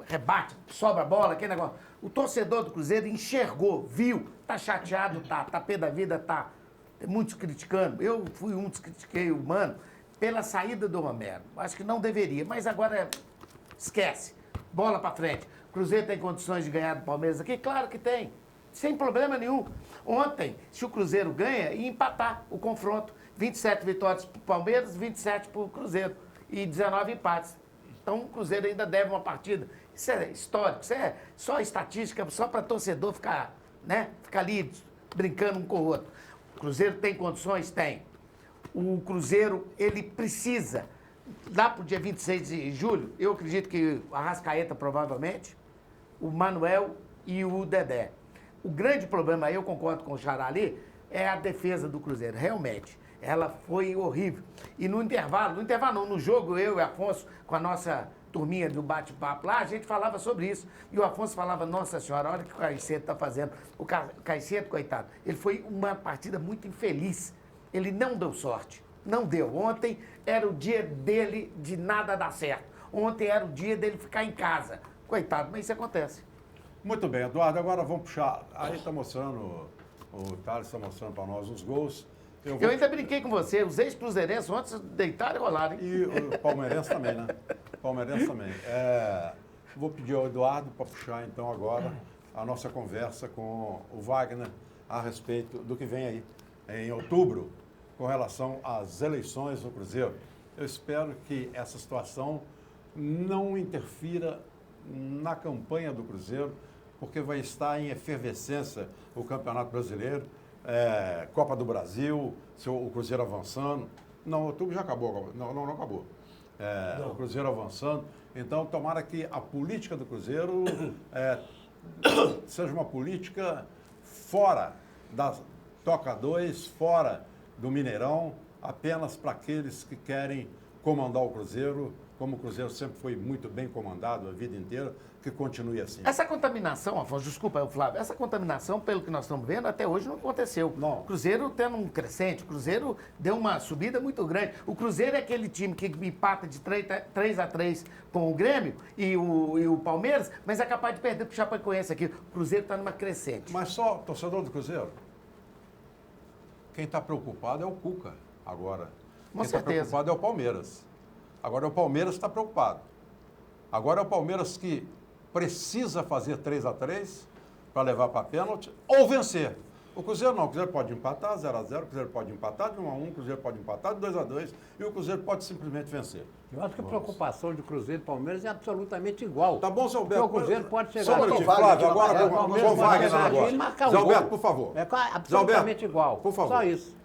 rebate, sobra a bola, aquele negócio. O torcedor do Cruzeiro enxergou, viu, tá chateado, tá pé da vida, tá. Tem muitos criticando. Eu fui um dos que critiquei o Mano pela saída do Romero. Acho que não deveria, mas agora esquece. Bola para frente. O Cruzeiro tem condições de ganhar do Palmeiras aqui? Claro que tem. Sem problema nenhum. Ontem, se o Cruzeiro ganha, ia empatar o confronto. 27 vitórias para o Palmeiras, 27 para o Cruzeiro. E 19 empates. Então o Cruzeiro ainda deve uma partida. Isso é histórico, isso é só estatística, só para torcedor ficar ali brincando um com o outro. O Cruzeiro tem condições? Tem. O Cruzeiro, ele precisa, lá para o dia 26 de julho, eu acredito que o Arrascaeta provavelmente, o Manuel e o Dedé. O grande problema aí, eu concordo com o Xará ali, é a defesa do Cruzeiro, realmente. Ela foi horrível. E no intervalo não, no jogo, eu e Afonso, com a nossa turminha do bate-papo lá, a gente falava sobre isso. E o Afonso falava, nossa senhora, olha o que o Caicedo está fazendo. O Caicedo, coitado, ele foi uma partida muito infeliz. Ele não deu sorte. Não deu. Ontem era o dia dele de nada dar certo. Ontem era o dia dele ficar em casa. Coitado, mas isso acontece. Muito bem, Eduardo, agora vamos puxar. Aí está mostrando, o Thales está mostrando para nós os gols. Eu ainda brinquei com você, os ex-cruzeirenses ontem deitaram e rolaram, hein? E o palmeirense também, né? Palmeirense também. Vou pedir ao Eduardo para puxar, então, agora a nossa conversa com o Wagner a respeito do que vem aí em outubro com relação às eleições do Cruzeiro. Eu espero que essa situação não interfira na campanha do Cruzeiro, porque vai estar em efervescência o Campeonato Brasileiro, Copa do Brasil, o Cruzeiro avançando. Não, outubro já acabou. Não acabou. O Cruzeiro avançando. Então, tomara que a política do Cruzeiro seja uma política fora da Toca 2, fora do Mineirão, apenas para aqueles que querem comandar o Cruzeiro, como o Cruzeiro sempre foi muito bem comandado a vida inteira, que continue assim. Essa contaminação, Afonso, desculpa, Flávio, essa contaminação, pelo que nós estamos vendo, até hoje não aconteceu. Não. O Cruzeiro tendo um crescente, o Cruzeiro deu uma subida muito grande. O Cruzeiro é aquele time que empata de 3-3 com o Grêmio e o Palmeiras, mas é capaz de perder para o Chapecoense aqui. O Cruzeiro está numa crescente. Mas só, torcedor do Cruzeiro, quem está preocupado é o Cuca. Agora, Com quem está certeza. preocupado é o Palmeiras. Agora é o Palmeiras que está preocupado. Agora é o Palmeiras que precisa fazer 3-3 para levar para pênalti ou vencer. O Cruzeiro não, o Cruzeiro pode empatar 0-0, o Cruzeiro pode empatar de 1-1, o Cruzeiro pode empatar de 2-2 e o Cruzeiro pode simplesmente vencer. Eu acho que a preocupação de Cruzeiro e Palmeiras é absolutamente igual. Tá bom, Zé Alberto? Porque o Cruzeiro pode chegar... Só um minutinho, Flávio, agora com o Wagner agora. Zé Alberto, por favor. É absolutamente igual. Por favor. Só isso.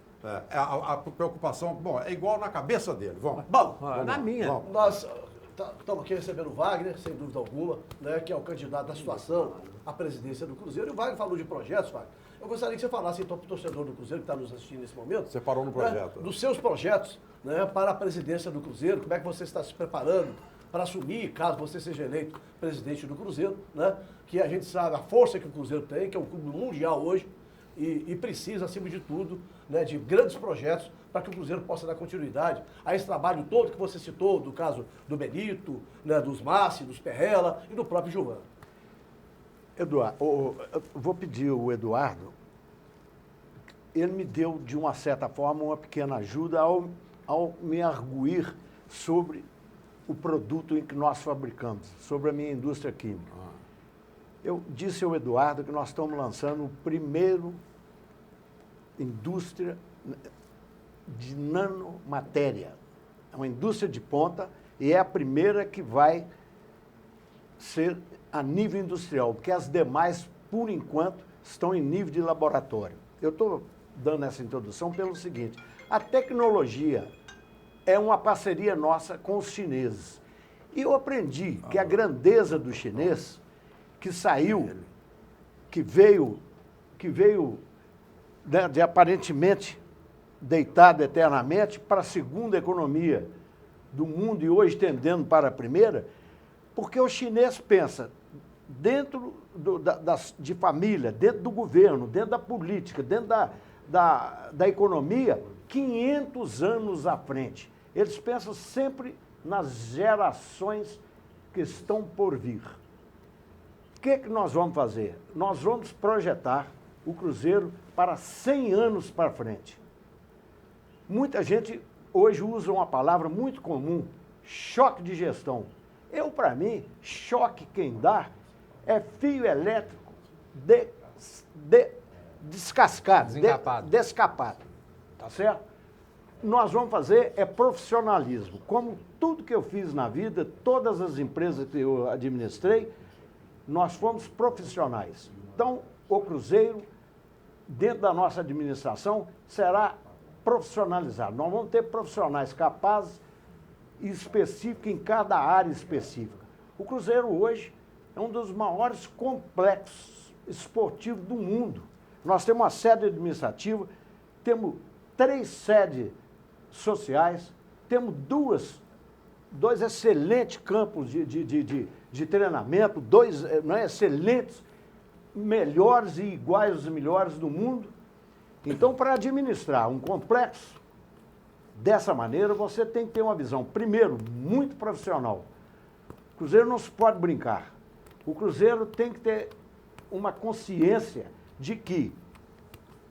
A preocupação, bom, é igual na cabeça dele. Vamos. Bom, Na minha. Vamos. nós estamos aqui recebendo o Wagner, sem dúvida alguma, né, que é o candidato da situação à presidência do Cruzeiro. E o Wagner falou de projetos, Wagner. Eu gostaria que você falasse, então, para o torcedor do Cruzeiro que está nos assistindo nesse momento. Você parou no projeto. Dos seus projetos, né, para a presidência do Cruzeiro, como é que você está se preparando para assumir, caso você seja eleito presidente do Cruzeiro, né? Que a gente sabe a força que o Cruzeiro tem, que é um clube mundial hoje, e precisa, acima de tudo, né, de grandes projetos para que o Cruzeiro possa dar continuidade a esse trabalho todo que você citou, do caso do Benito, né, dos Massi, dos Perrella e do próprio Gilvan. Eduardo, eu vou pedir o Eduardo, ele me deu, de uma certa forma, uma pequena ajuda ao me arguir sobre o produto em que nós fabricamos, sobre a minha indústria química. Eu disse ao Eduardo que nós estamos lançando o primeiro indústria de nanomatéria. É uma indústria de ponta e é a primeira que vai ser a nível industrial, porque as demais, por enquanto, estão em nível de laboratório. Eu estou dando essa introdução pelo seguinte: a tecnologia é uma parceria nossa com os chineses. E eu aprendi que a grandeza do chinês, que saiu, que veio de aparentemente deitado eternamente para a segunda economia do mundo e hoje tendendo para a primeira, porque o chinês pensa dentro de família, dentro do governo, dentro da política, dentro da economia, 500 anos à frente. Eles pensam sempre nas gerações que estão por vir. O que nós vamos fazer? Nós vamos projetar o Cruzeiro para 100 anos para frente. Muita gente hoje usa uma palavra muito comum, choque de gestão. Para mim, choque quem dá é fio elétrico descascado, descapado. Tá certo? Nós vamos fazer profissionalismo. Como tudo que eu fiz na vida, todas as empresas que eu administrei, nós fomos profissionais. Então, o Cruzeiro, dentro da nossa administração, será profissionalizado. Nós vamos ter profissionais capazes e específicos em cada área específica. O Cruzeiro hoje é um dos maiores complexos esportivos do mundo. Nós temos uma sede administrativa, temos 3 sedes sociais, temos dois excelentes campos de treinamento, 2 excelentes, melhores e iguais aos melhores do mundo. Então, para administrar um complexo dessa maneira, você tem que ter uma visão, primeiro, muito profissional. O Cruzeiro não se pode brincar. O Cruzeiro tem que ter uma consciência de que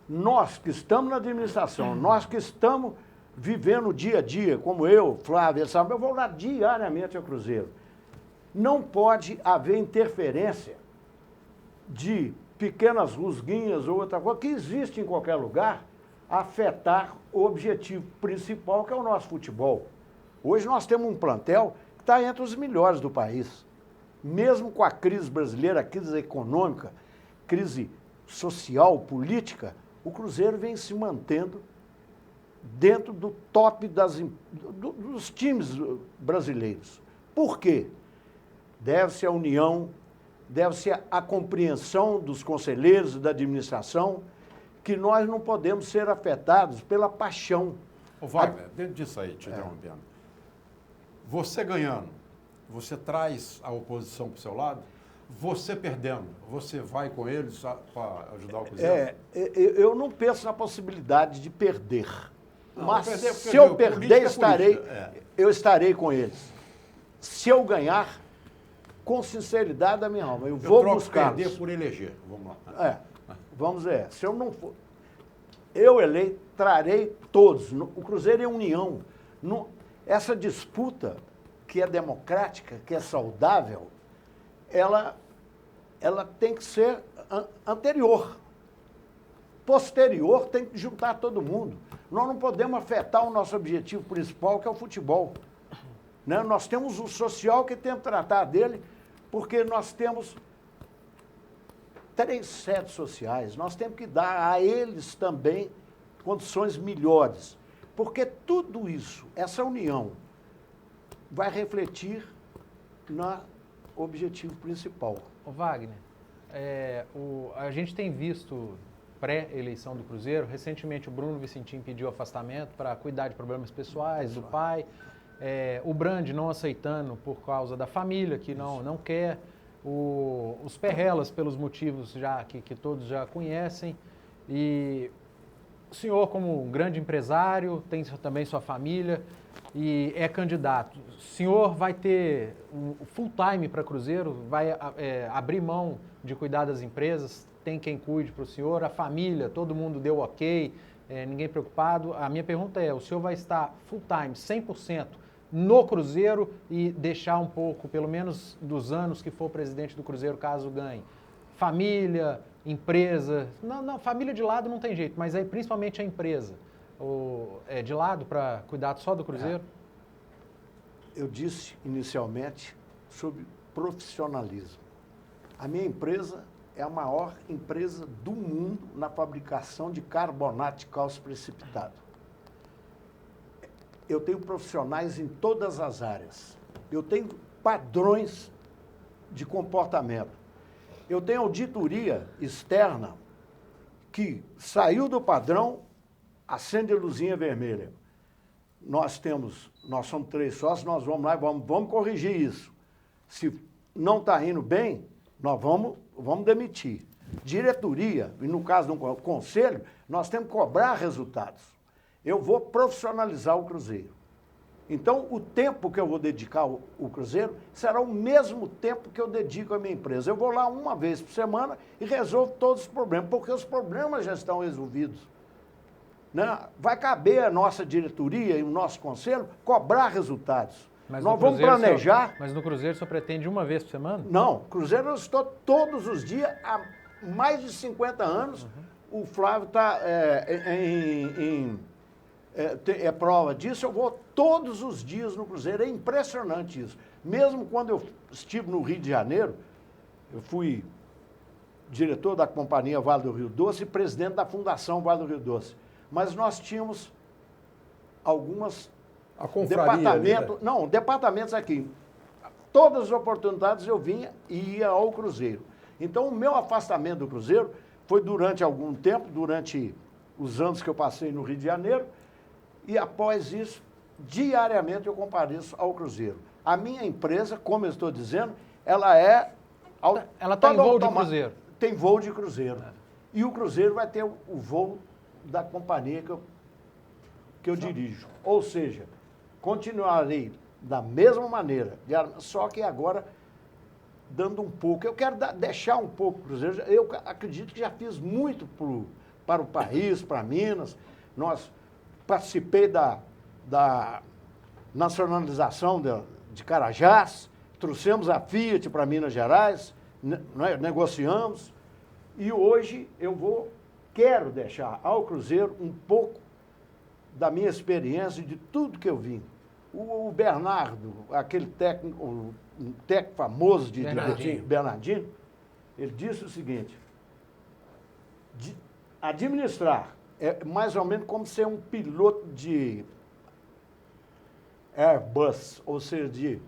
nós que estamos na administração, nós que estamos vivendo o dia a dia, como eu, Flávio, eu vou lá diariamente ao Cruzeiro. Não pode haver interferência de pequenas rusguinhas ou outra coisa que existe em qualquer lugar, afetar o objetivo principal, que é o nosso futebol. Hoje nós temos um plantel que está entre os melhores do país. Mesmo com a crise brasileira, a crise econômica, crise social, política, o Cruzeiro vem se mantendo dentro do top dos times brasileiros. Por quê? Deve-se à união, deve-se à compreensão dos conselheiros da administração, que nós não podemos ser afetados pela paixão. Ô Wagner, dentro disso aí, te interrompendo, você ganhando, você traz a oposição para o seu lado? Você perdendo, você vai com eles para ajudar o Cruzeiro? Eu não penso na possibilidade de perder. Não, mas perder, se eu perder, política. Eu estarei com eles. Se eu ganhar, com sinceridade da minha alma, eu vou buscar. Perder por eleger, vamos lá. Vamos ver. Se eu não for... eu eleito, trarei todos. O Cruzeiro é união. Essa disputa, que é democrática, que é saudável, ela tem que ser anterior. Posterior tem que juntar todo mundo. Nós não podemos afetar o nosso objetivo principal, que é o futebol. Né? Nós temos o social que tem que tratar dele, porque nós temos 3 setos sociais. Nós temos que dar a eles também condições melhores. Porque tudo isso, essa união, vai refletir no objetivo principal. Ô Wagner, a gente tem visto pré-eleição do Cruzeiro, recentemente o Bruno Vicentim pediu afastamento para cuidar de problemas pessoais do pai, o Brand não aceitando por causa da família, que não quer, os Perrelas pelos motivos já que todos já conhecem, e o senhor, como um grande empresário, tem também sua família e é candidato. O senhor vai ter um full time para Cruzeiro, vai abrir mão de cuidar das empresas, tem quem cuide para o senhor, a família, todo mundo deu ok, ninguém preocupado. A minha pergunta é, o senhor vai estar full time, 100% no Cruzeiro e deixar um pouco, pelo menos dos anos que for presidente do Cruzeiro, caso ganhe, família, empresa, não, família de lado não tem jeito, mas aí principalmente a empresa, de lado para cuidar só do Cruzeiro? Eu disse inicialmente sobre profissionalismo. A minha empresa é a maior empresa do mundo na fabricação de carbonato de cálcio precipitado. Eu tenho profissionais em todas as áreas. Eu tenho padrões de comportamento. Eu tenho auditoria externa que saiu do padrão, acende a luzinha vermelha. Nós somos 3 sócios, nós vamos lá e vamos corrigir isso. Se não está indo bem, nós vamos demitir. Diretoria, e no caso do conselho, nós temos que cobrar resultados. Eu vou profissionalizar o Cruzeiro. Então, o tempo que eu vou dedicar ao Cruzeiro será o mesmo tempo que eu dedico à minha empresa. Eu vou lá uma vez por semana e resolvo todos os problemas, porque os problemas já estão resolvidos. Né? Vai caber a nossa diretoria e o nosso conselho cobrar resultados. Mas nós vamos planejar... Mas no Cruzeiro só pretende uma vez por semana? Não, Cruzeiro eu estou todos os dias, há mais de 50 anos. O Flávio está é prova disso, eu vou todos os dias no Cruzeiro, é impressionante isso. Mesmo quando eu estive no Rio de Janeiro, eu fui diretor da Companhia Vale do Rio Doce e presidente da Fundação Vale do Rio Doce. Mas nós tínhamos algumas departamentos, departamentos aqui. Todas as oportunidades eu vinha e ia ao Cruzeiro. Então, o meu afastamento do Cruzeiro foi durante algum tempo, durante os anos que eu passei no Rio de Janeiro, e após isso, diariamente eu compareço ao Cruzeiro. A minha empresa, como eu estou dizendo, ela tem voo de Cruzeiro. Tem voo de Cruzeiro. E o Cruzeiro vai ter o voo da companhia que eu dirijo. Ou seja, continuarei da mesma maneira, só que agora dando um pouco. Eu quero deixar um pouco o Cruzeiro. Eu acredito que já fiz muito para o país, para Minas. Nós participei da nacionalização de Carajás, trouxemos a Fiat para Minas Gerais, negociamos, e hoje quero deixar ao Cruzeiro um pouco da minha experiência, de tudo que eu vim. O Bernardo, aquele técnico, um técnico famoso de Bernardino, ele disse o seguinte: administrar é mais ou menos como ser um piloto de Airbus, ou seja,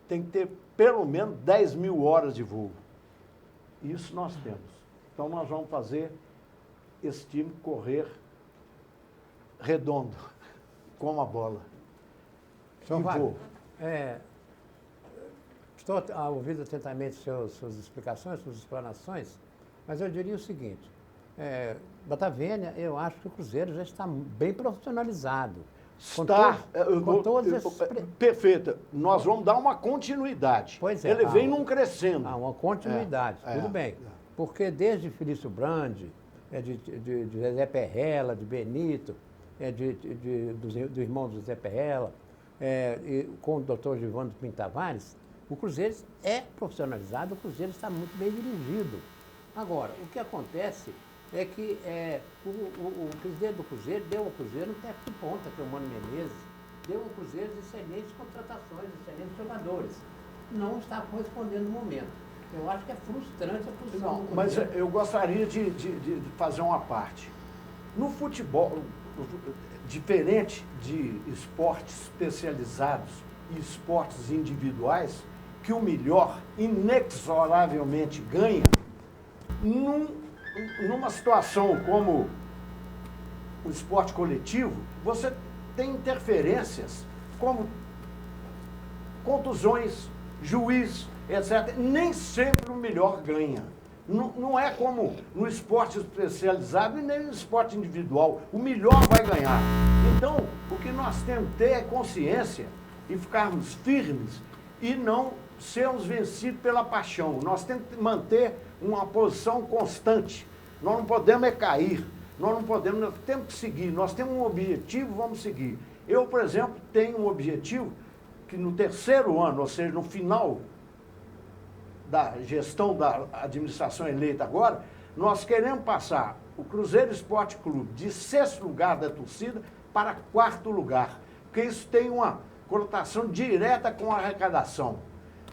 tem que ter pelo menos 10 mil horas de voo. Isso nós temos. Então nós vamos fazer esse time correr redondo, como a bola. Estou ouvindo atentamente suas explicações, suas explanações, mas eu diria o seguinte: Batavênia, eu acho que o Cruzeiro já está bem profissionalizado. Com todos esses... Perfeita. Nós vamos dar uma continuidade. Pois é. Ele vem num crescendo. Uma continuidade, tudo bem. Porque desde Felício Brand, de Zé Perrella, de Benito, do irmão do Zé Perrella, com o doutor Givando Pinto Tavares, o Cruzeiro é profissionalizado, o Cruzeiro está muito bem dirigido. Agora, o que acontece é que o presidente do Cruzeiro deu ao Cruzeiro um técnico de ponta, que é o Mano Menezes, deu ao Cruzeiro excelentes contratações, excelentes jogadores. Não está correspondendo no momento. Eu acho que é frustrante a posição do Cruzeiro. Mas eu gostaria de fazer uma parte. No futebol, diferente de esportes especializados e esportes individuais, que o melhor inexoravelmente ganha, numa situação como o esporte coletivo, você tem interferências como contusões, juiz, etc. Nem sempre o melhor ganha. Não é como no esporte especializado e nem no esporte individual. O melhor vai ganhar. Então, o que nós temos que ter é consciência e ficarmos firmes e não sermos vencidos pela paixão. Nós temos que manter uma posição constante. Nós não podemos cair. Nós temos que seguir. Nós temos um objetivo, vamos seguir. Eu, por exemplo, tenho um objetivo que no terceiro ano, ou seja, no final da gestão da administração eleita agora, nós queremos passar o Cruzeiro Esporte Clube de 6º lugar da torcida para 4º lugar, porque isso tem uma conotação direta com a arrecadação.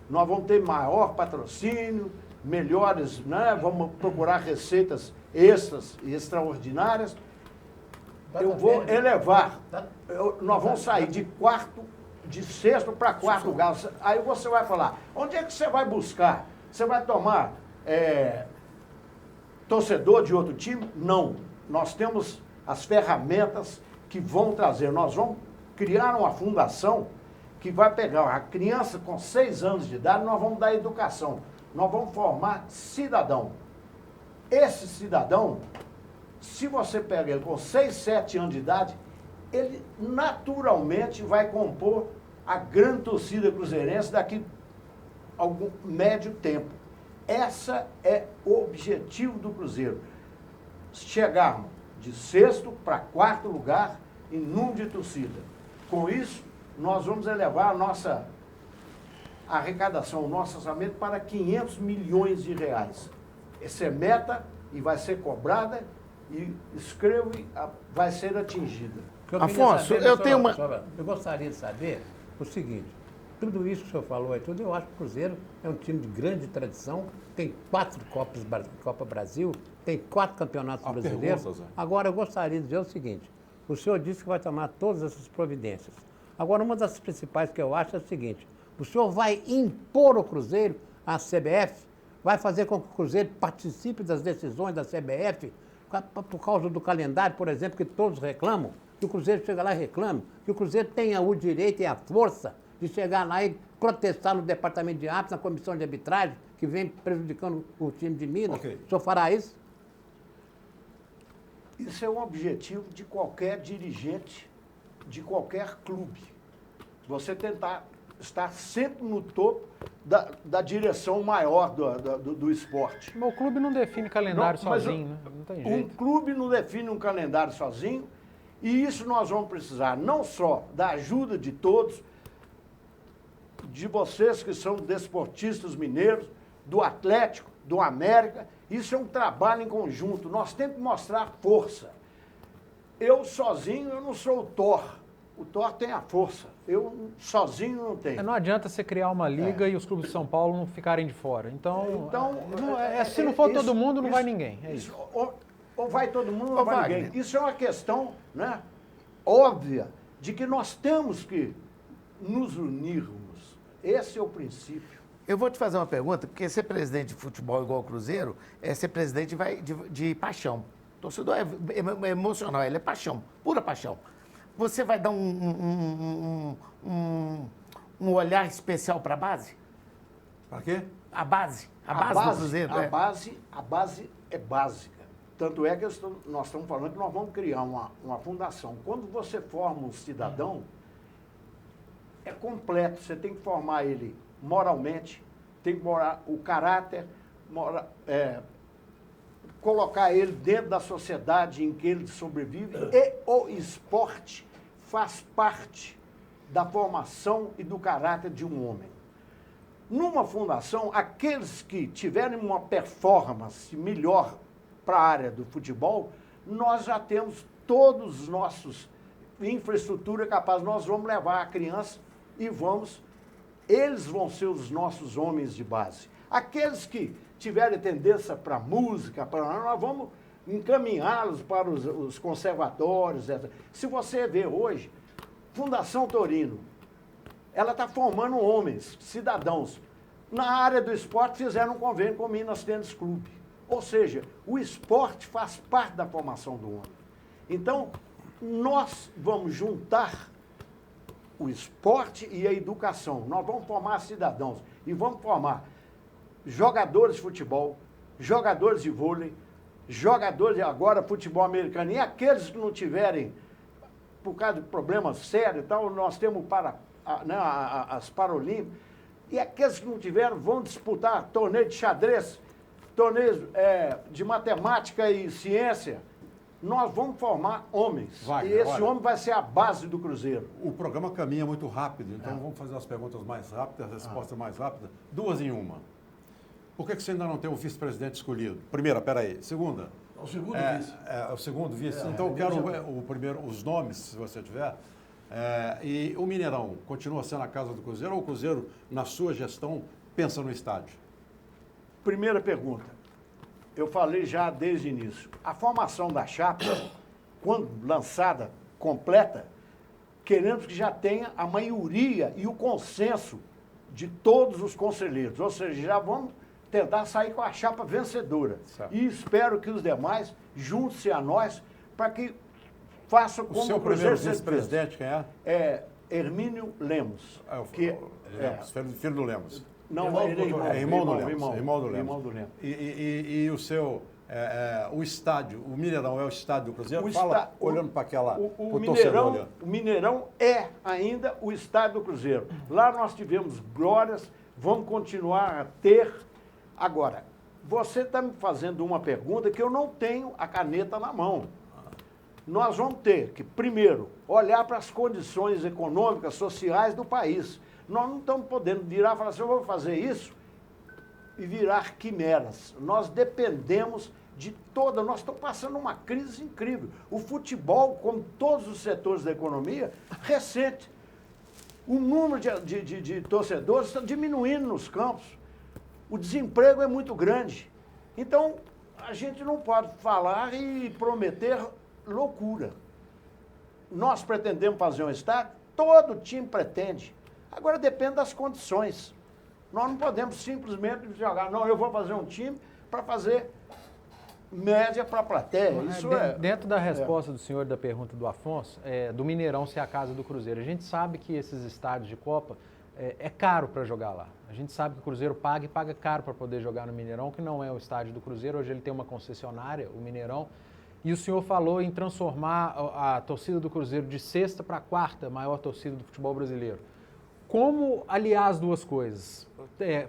Nós vamos ter maior patrocínio, melhores, né? Vamos procurar receitas extras e extraordinárias. Eu vou elevar, nós vamos sair de 6º para 4º lugar. Aí você vai falar, onde é que você vai buscar? Você vai tomar torcedor de outro time? Não. Nós temos as ferramentas que vão trazer. Nós vamos criar uma fundação que vai pegar a criança com 6 anos de idade, nós vamos dar educação. Nós vamos formar cidadão. Esse cidadão, se você pega ele com 6, 7 anos de idade, ele naturalmente vai compor a grande torcida cruzeirense daqui a algum médio tempo. Esse é o objetivo do Cruzeiro. Chegarmos de 6º para 4º lugar em número de torcida. Com isso, nós vamos elevar a nossa arrecadação, o nosso orçamento para 500 milhões de reais. Essa é meta e vai ser cobrada e vai ser atingida. Afonso, eu tenho uma... Eu gostaria de saber o seguinte, tudo isso que o senhor falou, eu acho que o Cruzeiro é um time de grande tradição, tem 4 Copa Brasil, tem 4 campeonatos brasileiros. Agora, eu gostaria de dizer o seguinte, o senhor disse que vai tomar todas essas providências. Agora, uma das principais que eu acho é o seguinte, o senhor vai impor o Cruzeiro à CBF, vai fazer com que o Cruzeiro participe das decisões da CBF, por causa do calendário, por exemplo, que todos reclamam, que o Cruzeiro chega lá e reclame, que o Cruzeiro tenha o direito e a força de chegar lá e protestar no departamento de árbitros, na comissão de arbitragem, que vem prejudicando o time de Minas. Okay. O senhor fará isso? Isso é um objetivo de qualquer dirigente, de qualquer clube. Você tentar estar sempre no topo da direção maior do esporte. Mas o clube não define calendário sozinho, né? Não tem jeito. Um clube não define um calendário sozinho, e isso nós vamos precisar não só da ajuda de todos, de vocês que são desportistas mineiros, do Atlético, do América. Isso é um trabalho em conjunto. Nós temos que mostrar força. Eu sozinho, eu não sou o Thor. O Thor tem a força. Eu sozinho não tenho. Não adianta você criar uma liga e os clubes de São Paulo não ficarem de fora. Então se não for todo mundo, não vai ninguém. É isso. Ou vai todo mundo, ou não vai ninguém. Isso é uma questão, né, óbvia de que nós temos que nos unirmos. Esse é o princípio. Eu vou te fazer uma pergunta, porque ser presidente de futebol igual o Cruzeiro é ser presidente de paixão. O torcedor é emocional, ele é paixão, pura paixão. Você vai dar um olhar especial para a base? Para quê? A base do Cruzeiro. A base é básica. Tanto é que nós estamos falando que nós vamos criar uma fundação. Quando você forma um cidadão, é completo. Você tem que formar ele moralmente, tem que morar o caráter, colocar ele dentro da sociedade em que ele sobrevive, e o esporte faz parte da formação e do caráter de um homem. Numa fundação, aqueles que tiverem uma performance melhor para a área do futebol, nós já temos todos os nossos infraestrutura capaz, nós vamos levar a criança e eles vão ser os nossos homens de base. Aqueles que tiverem tendência para música, nós vamos encaminhá-los para os conservatórios. Etc. Se você vê hoje, Fundação Torino, ela está formando homens, cidadãos. Na área do esporte fizeram um convênio com o Minas Tênis Clube. Ou seja, o esporte faz parte da formação do homem. Então, nós vamos juntar o esporte e a educação. Nós vamos formar cidadãos e vamos formar jogadores de futebol, jogadores de vôlei, jogadores de agora futebol americano. E aqueles que não tiverem, por causa de problemas sérios e tal, nós temos as Paralímpicas. E aqueles que não tiveram vão disputar torneio de xadrez, torneio de matemática e ciência. Nós vamos formar homens. Wagner, e esse homem vai ser a base do Cruzeiro. O programa caminha muito rápido, então vamos fazer as perguntas mais rápidas, as respostas mais rápidas. 2 em 1. Por que você ainda não tem o vice-presidente escolhido? Primeira, peraí. Segunda. O segundo vice. O segundo vice. Então, eu quero os nomes, se você tiver. E o Mineirão continua sendo a casa do Cruzeiro ou o Cruzeiro, na sua gestão, pensa no estádio? Primeira pergunta. Eu falei já desde o início. A formação da chapa, quando lançada completa, queremos que já tenha a maioria e o consenso de todos os conselheiros. Ou seja, já vamos tentar sair com a chapa vencedora. Certo. E espero que os demais juntem-se a nós para que façam como o seu primeiro vice-presidente, quem é? É Hermínio Lemos. Filho do Lemos. Não, irmão do Lemos. E o seu, o estádio, o Mineirão é o estádio do Cruzeiro? Olhando para aquela, o Mineirão é ainda o estádio do Cruzeiro. Lá nós tivemos glórias, vamos continuar a ter. Agora, você está me fazendo uma pergunta que eu não tenho a caneta na mão. Nós vamos ter que, primeiro, olhar para as condições econômicas, sociais do país. Nós não estamos podendo virar e falar assim, eu vou fazer isso e virar quimeras. Nós dependemos de nós estamos passando uma crise incrível. O futebol, como todos os setores da economia, recente. O número de torcedores está diminuindo nos campos. O desemprego é muito grande. Então, a gente não pode falar e prometer loucura. Nós pretendemos fazer um estádio, todo time pretende. Agora depende das condições. Nós não podemos simplesmente jogar, não, eu vou fazer um time para fazer média para a plateia. Dentro da resposta do senhor da pergunta do Afonso, do Mineirão ser a casa do Cruzeiro, a gente sabe que esses estádios de Copa é caro para jogar lá. A gente sabe que o Cruzeiro paga caro para poder jogar no Mineirão, que não é o estádio do Cruzeiro. Hoje ele tem uma concessionária, o Mineirão. E o senhor falou em transformar a torcida do Cruzeiro de 6ª para 4ª maior torcida do futebol brasileiro. Como aliar as duas coisas?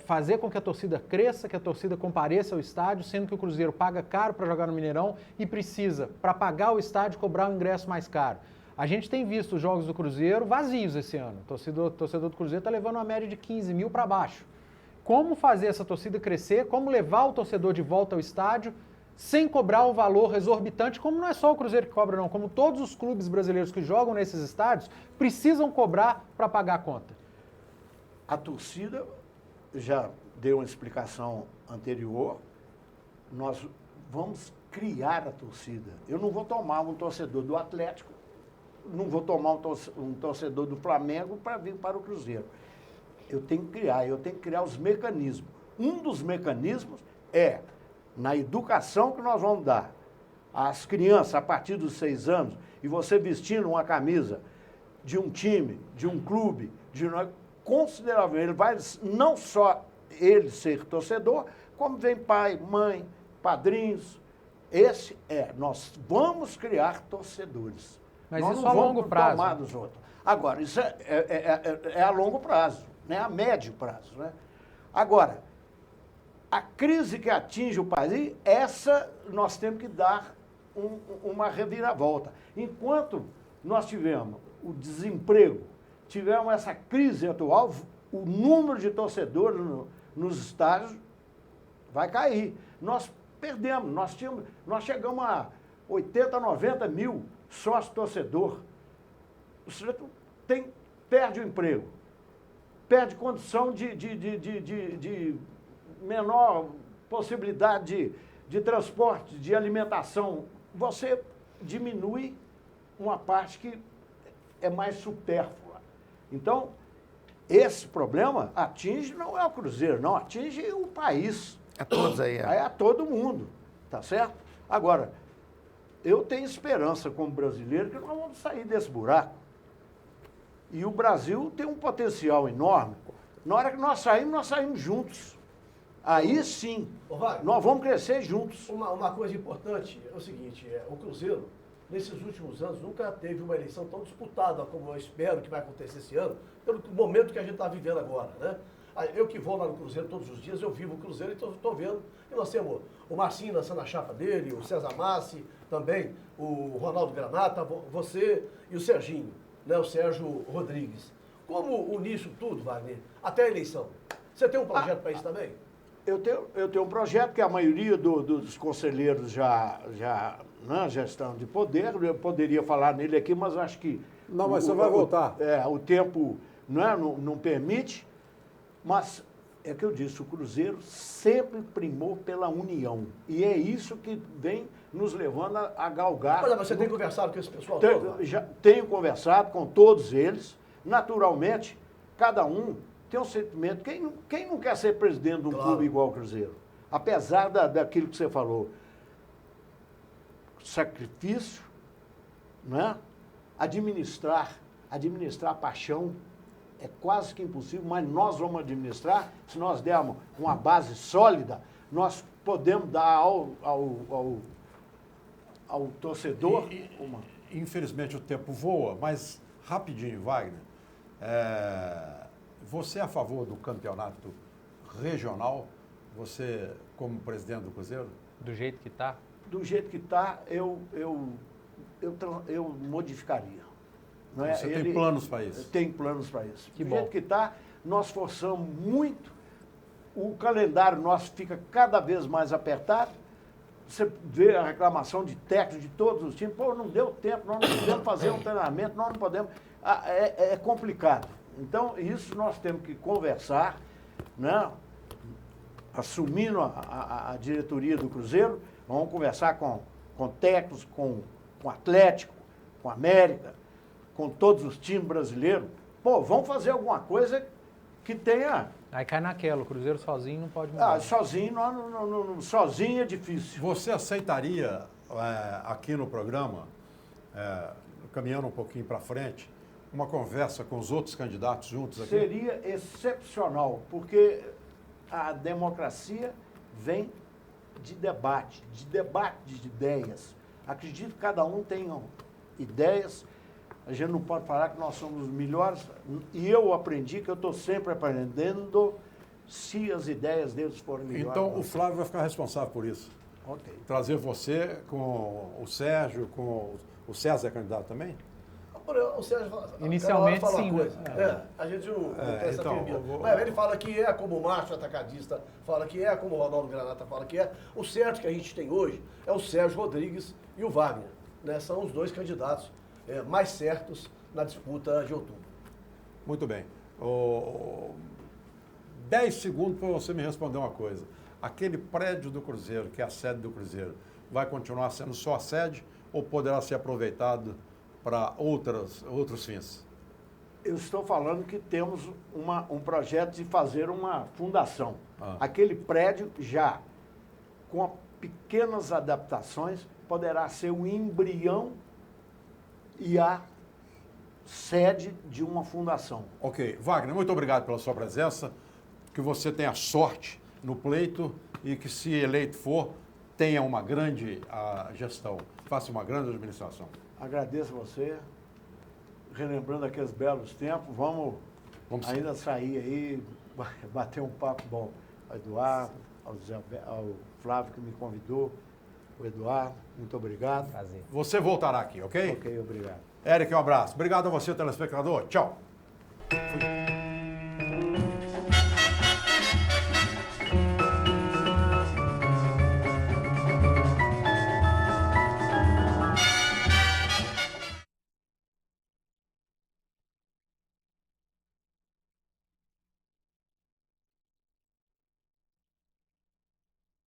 Fazer com que a torcida cresça, que a torcida compareça ao estádio, sendo que o Cruzeiro paga caro para jogar no Mineirão e precisa, para pagar o estádio, cobrar o ingresso mais caro. A gente tem visto os jogos do Cruzeiro vazios esse ano. O torcedor do Cruzeiro está levando uma média de 15 mil para baixo. Como fazer essa torcida crescer? Como levar o torcedor de volta ao estádio sem cobrar o valor exorbitante, como não é só o Cruzeiro que cobra não, como todos os clubes brasileiros que jogam nesses estádios precisam cobrar para pagar a conta? A torcida já deu uma explicação anterior, nós vamos criar a torcida. Eu não vou tomar um torcedor do Atlético, não vou tomar um torcedor do Flamengo para vir para o Cruzeiro. Eu tenho que criar os mecanismos. Um dos mecanismos é na educação que nós vamos dar às crianças a partir dos 6 anos, e você vestindo uma camisa de um time, de um clube, considerável, ele vai não só ele ser torcedor, como vem pai, mãe, padrinhos. Nós vamos criar torcedores. Mas nós isso não a longo prazo. Tomar dos outros. Agora, isso é a longo prazo, né? A médio prazo, né? Agora, a crise que atinge o país, essa nós temos que dar uma reviravolta. Enquanto nós tivemos o desemprego, tivemos essa crise atual, o número de torcedores nos estádios vai cair. Nós perdemos, nós chegamos a 80, 90 mil sócios torcedor. O sujeito perde o emprego, perde condição de menor possibilidade de transporte, de alimentação. Você diminui uma parte que é mais supérflua. Então, esse problema atinge, não é o Cruzeiro, não, atinge o país. A todos aí. É a todo mundo, tá certo? Agora, eu tenho esperança como brasileiro que nós vamos sair desse buraco. E o Brasil tem um potencial enorme. Na hora que nós saímos juntos. Aí sim, nós vamos crescer juntos. Uma coisa importante é o seguinte, o Cruzeiro, nesses últimos anos, nunca teve uma eleição tão disputada como eu espero que vai acontecer esse ano, pelo momento que a gente está vivendo agora, né? Eu que vou lá no Cruzeiro todos os dias, eu vivo o Cruzeiro e estou vendo que nós temos o Marcinho lançando a chapa dele, o César Massi, também o Ronaldo Granata, você e o Serginho, né, o Sérgio Rodrigues. Como unir isso tudo, Wagner, até a eleição? Você tem um projeto para isso também? Eu tenho um projeto que a maioria dos conselheiros já estão de poder. Eu poderia falar nele aqui, mas acho que... Não, mas você vai voltar. O tempo não permite. Mas é que eu disse, o Cruzeiro sempre primou pela união. E é isso que vem nos levando a galgar. Olha, mas você tem conversado com esse pessoal? Tenho conversado com todos eles. Naturalmente, cada um tem um sentimento. Quem não quer ser presidente de um clube igual ao Cruzeiro? Apesar daquilo que você falou. Sacrifício, né? Administrar a paixão é quase que impossível, mas nós vamos administrar. Se nós dermos uma base sólida, nós podemos dar ao torcedor uma... Infelizmente o tempo voa, mas rapidinho, Wagner. Você é a favor do campeonato regional? Você, como presidente do Cruzeiro? Do jeito que está? Do jeito que está, eu modificaria. Não é? Você tem planos para isso? Tem planos para isso. Que do bom. jeito que está, nós forçamos muito. O calendário nosso fica cada vez mais apertado. Você vê a reclamação de técnicos de todos os times. Pô, não deu tempo, nós não podemos fazer um treinamento, nós não podemos... É complicado. Então, isso nós temos que conversar, né? Assumindo a diretoria do Cruzeiro, vamos conversar com técnicos, com Atlético, com América, com todos os times brasileiros. Pô, vamos fazer alguma coisa que tenha... Aí cai naquela, o Cruzeiro sozinho não pode mudar. Sozinho é difícil. Você aceitaria aqui no programa, caminhando um pouquinho para frente, uma conversa com os outros candidatos juntos aqui? Seria excepcional, porque a democracia vem de debate de ideias. Acredito que cada um tem ideias. A gente não pode falar que nós somos os melhores. E eu aprendi que eu estou sempre aprendendo se as ideias deles forem melhores. Então o Flávio vai ficar responsável por isso. Ok. Trazer você com o Sérgio, com o César é candidato também? O Sérgio inicialmente fala sim. Uma coisa. A gente não tem essa firmeza. Mas ele fala que é como o Márcio atacadista, fala que é como o Ronaldo Granata fala que é. O certo que a gente tem hoje é o Sérgio Rodrigues e o Wagner. Né? São os dois candidatos mais certos na disputa de outubro. Muito bem. 10 segundos para você me responder uma coisa. Aquele prédio do Cruzeiro, que é a sede do Cruzeiro, vai continuar sendo só a sede ou poderá ser aproveitado para outros fins? Eu estou falando que temos um projeto de fazer uma fundação. Aquele prédio já, com pequenas adaptações, poderá ser o embrião e a sede de uma fundação. Ok. Wagner, muito obrigado pela sua presença. Que você tenha sorte no pleito e que, se eleito for, tenha uma grande gestão, faça uma grande administração. Agradeço a você, relembrando aqueles belos tempos. Vamos ainda sair aí, bater um papo bom. Eduardo, ao Flávio que me convidou, o Eduardo, muito obrigado. Prazer. Você voltará aqui, ok? Ok, obrigado. Eric, um abraço. Obrigado a você, telespectador. Tchau. Fui.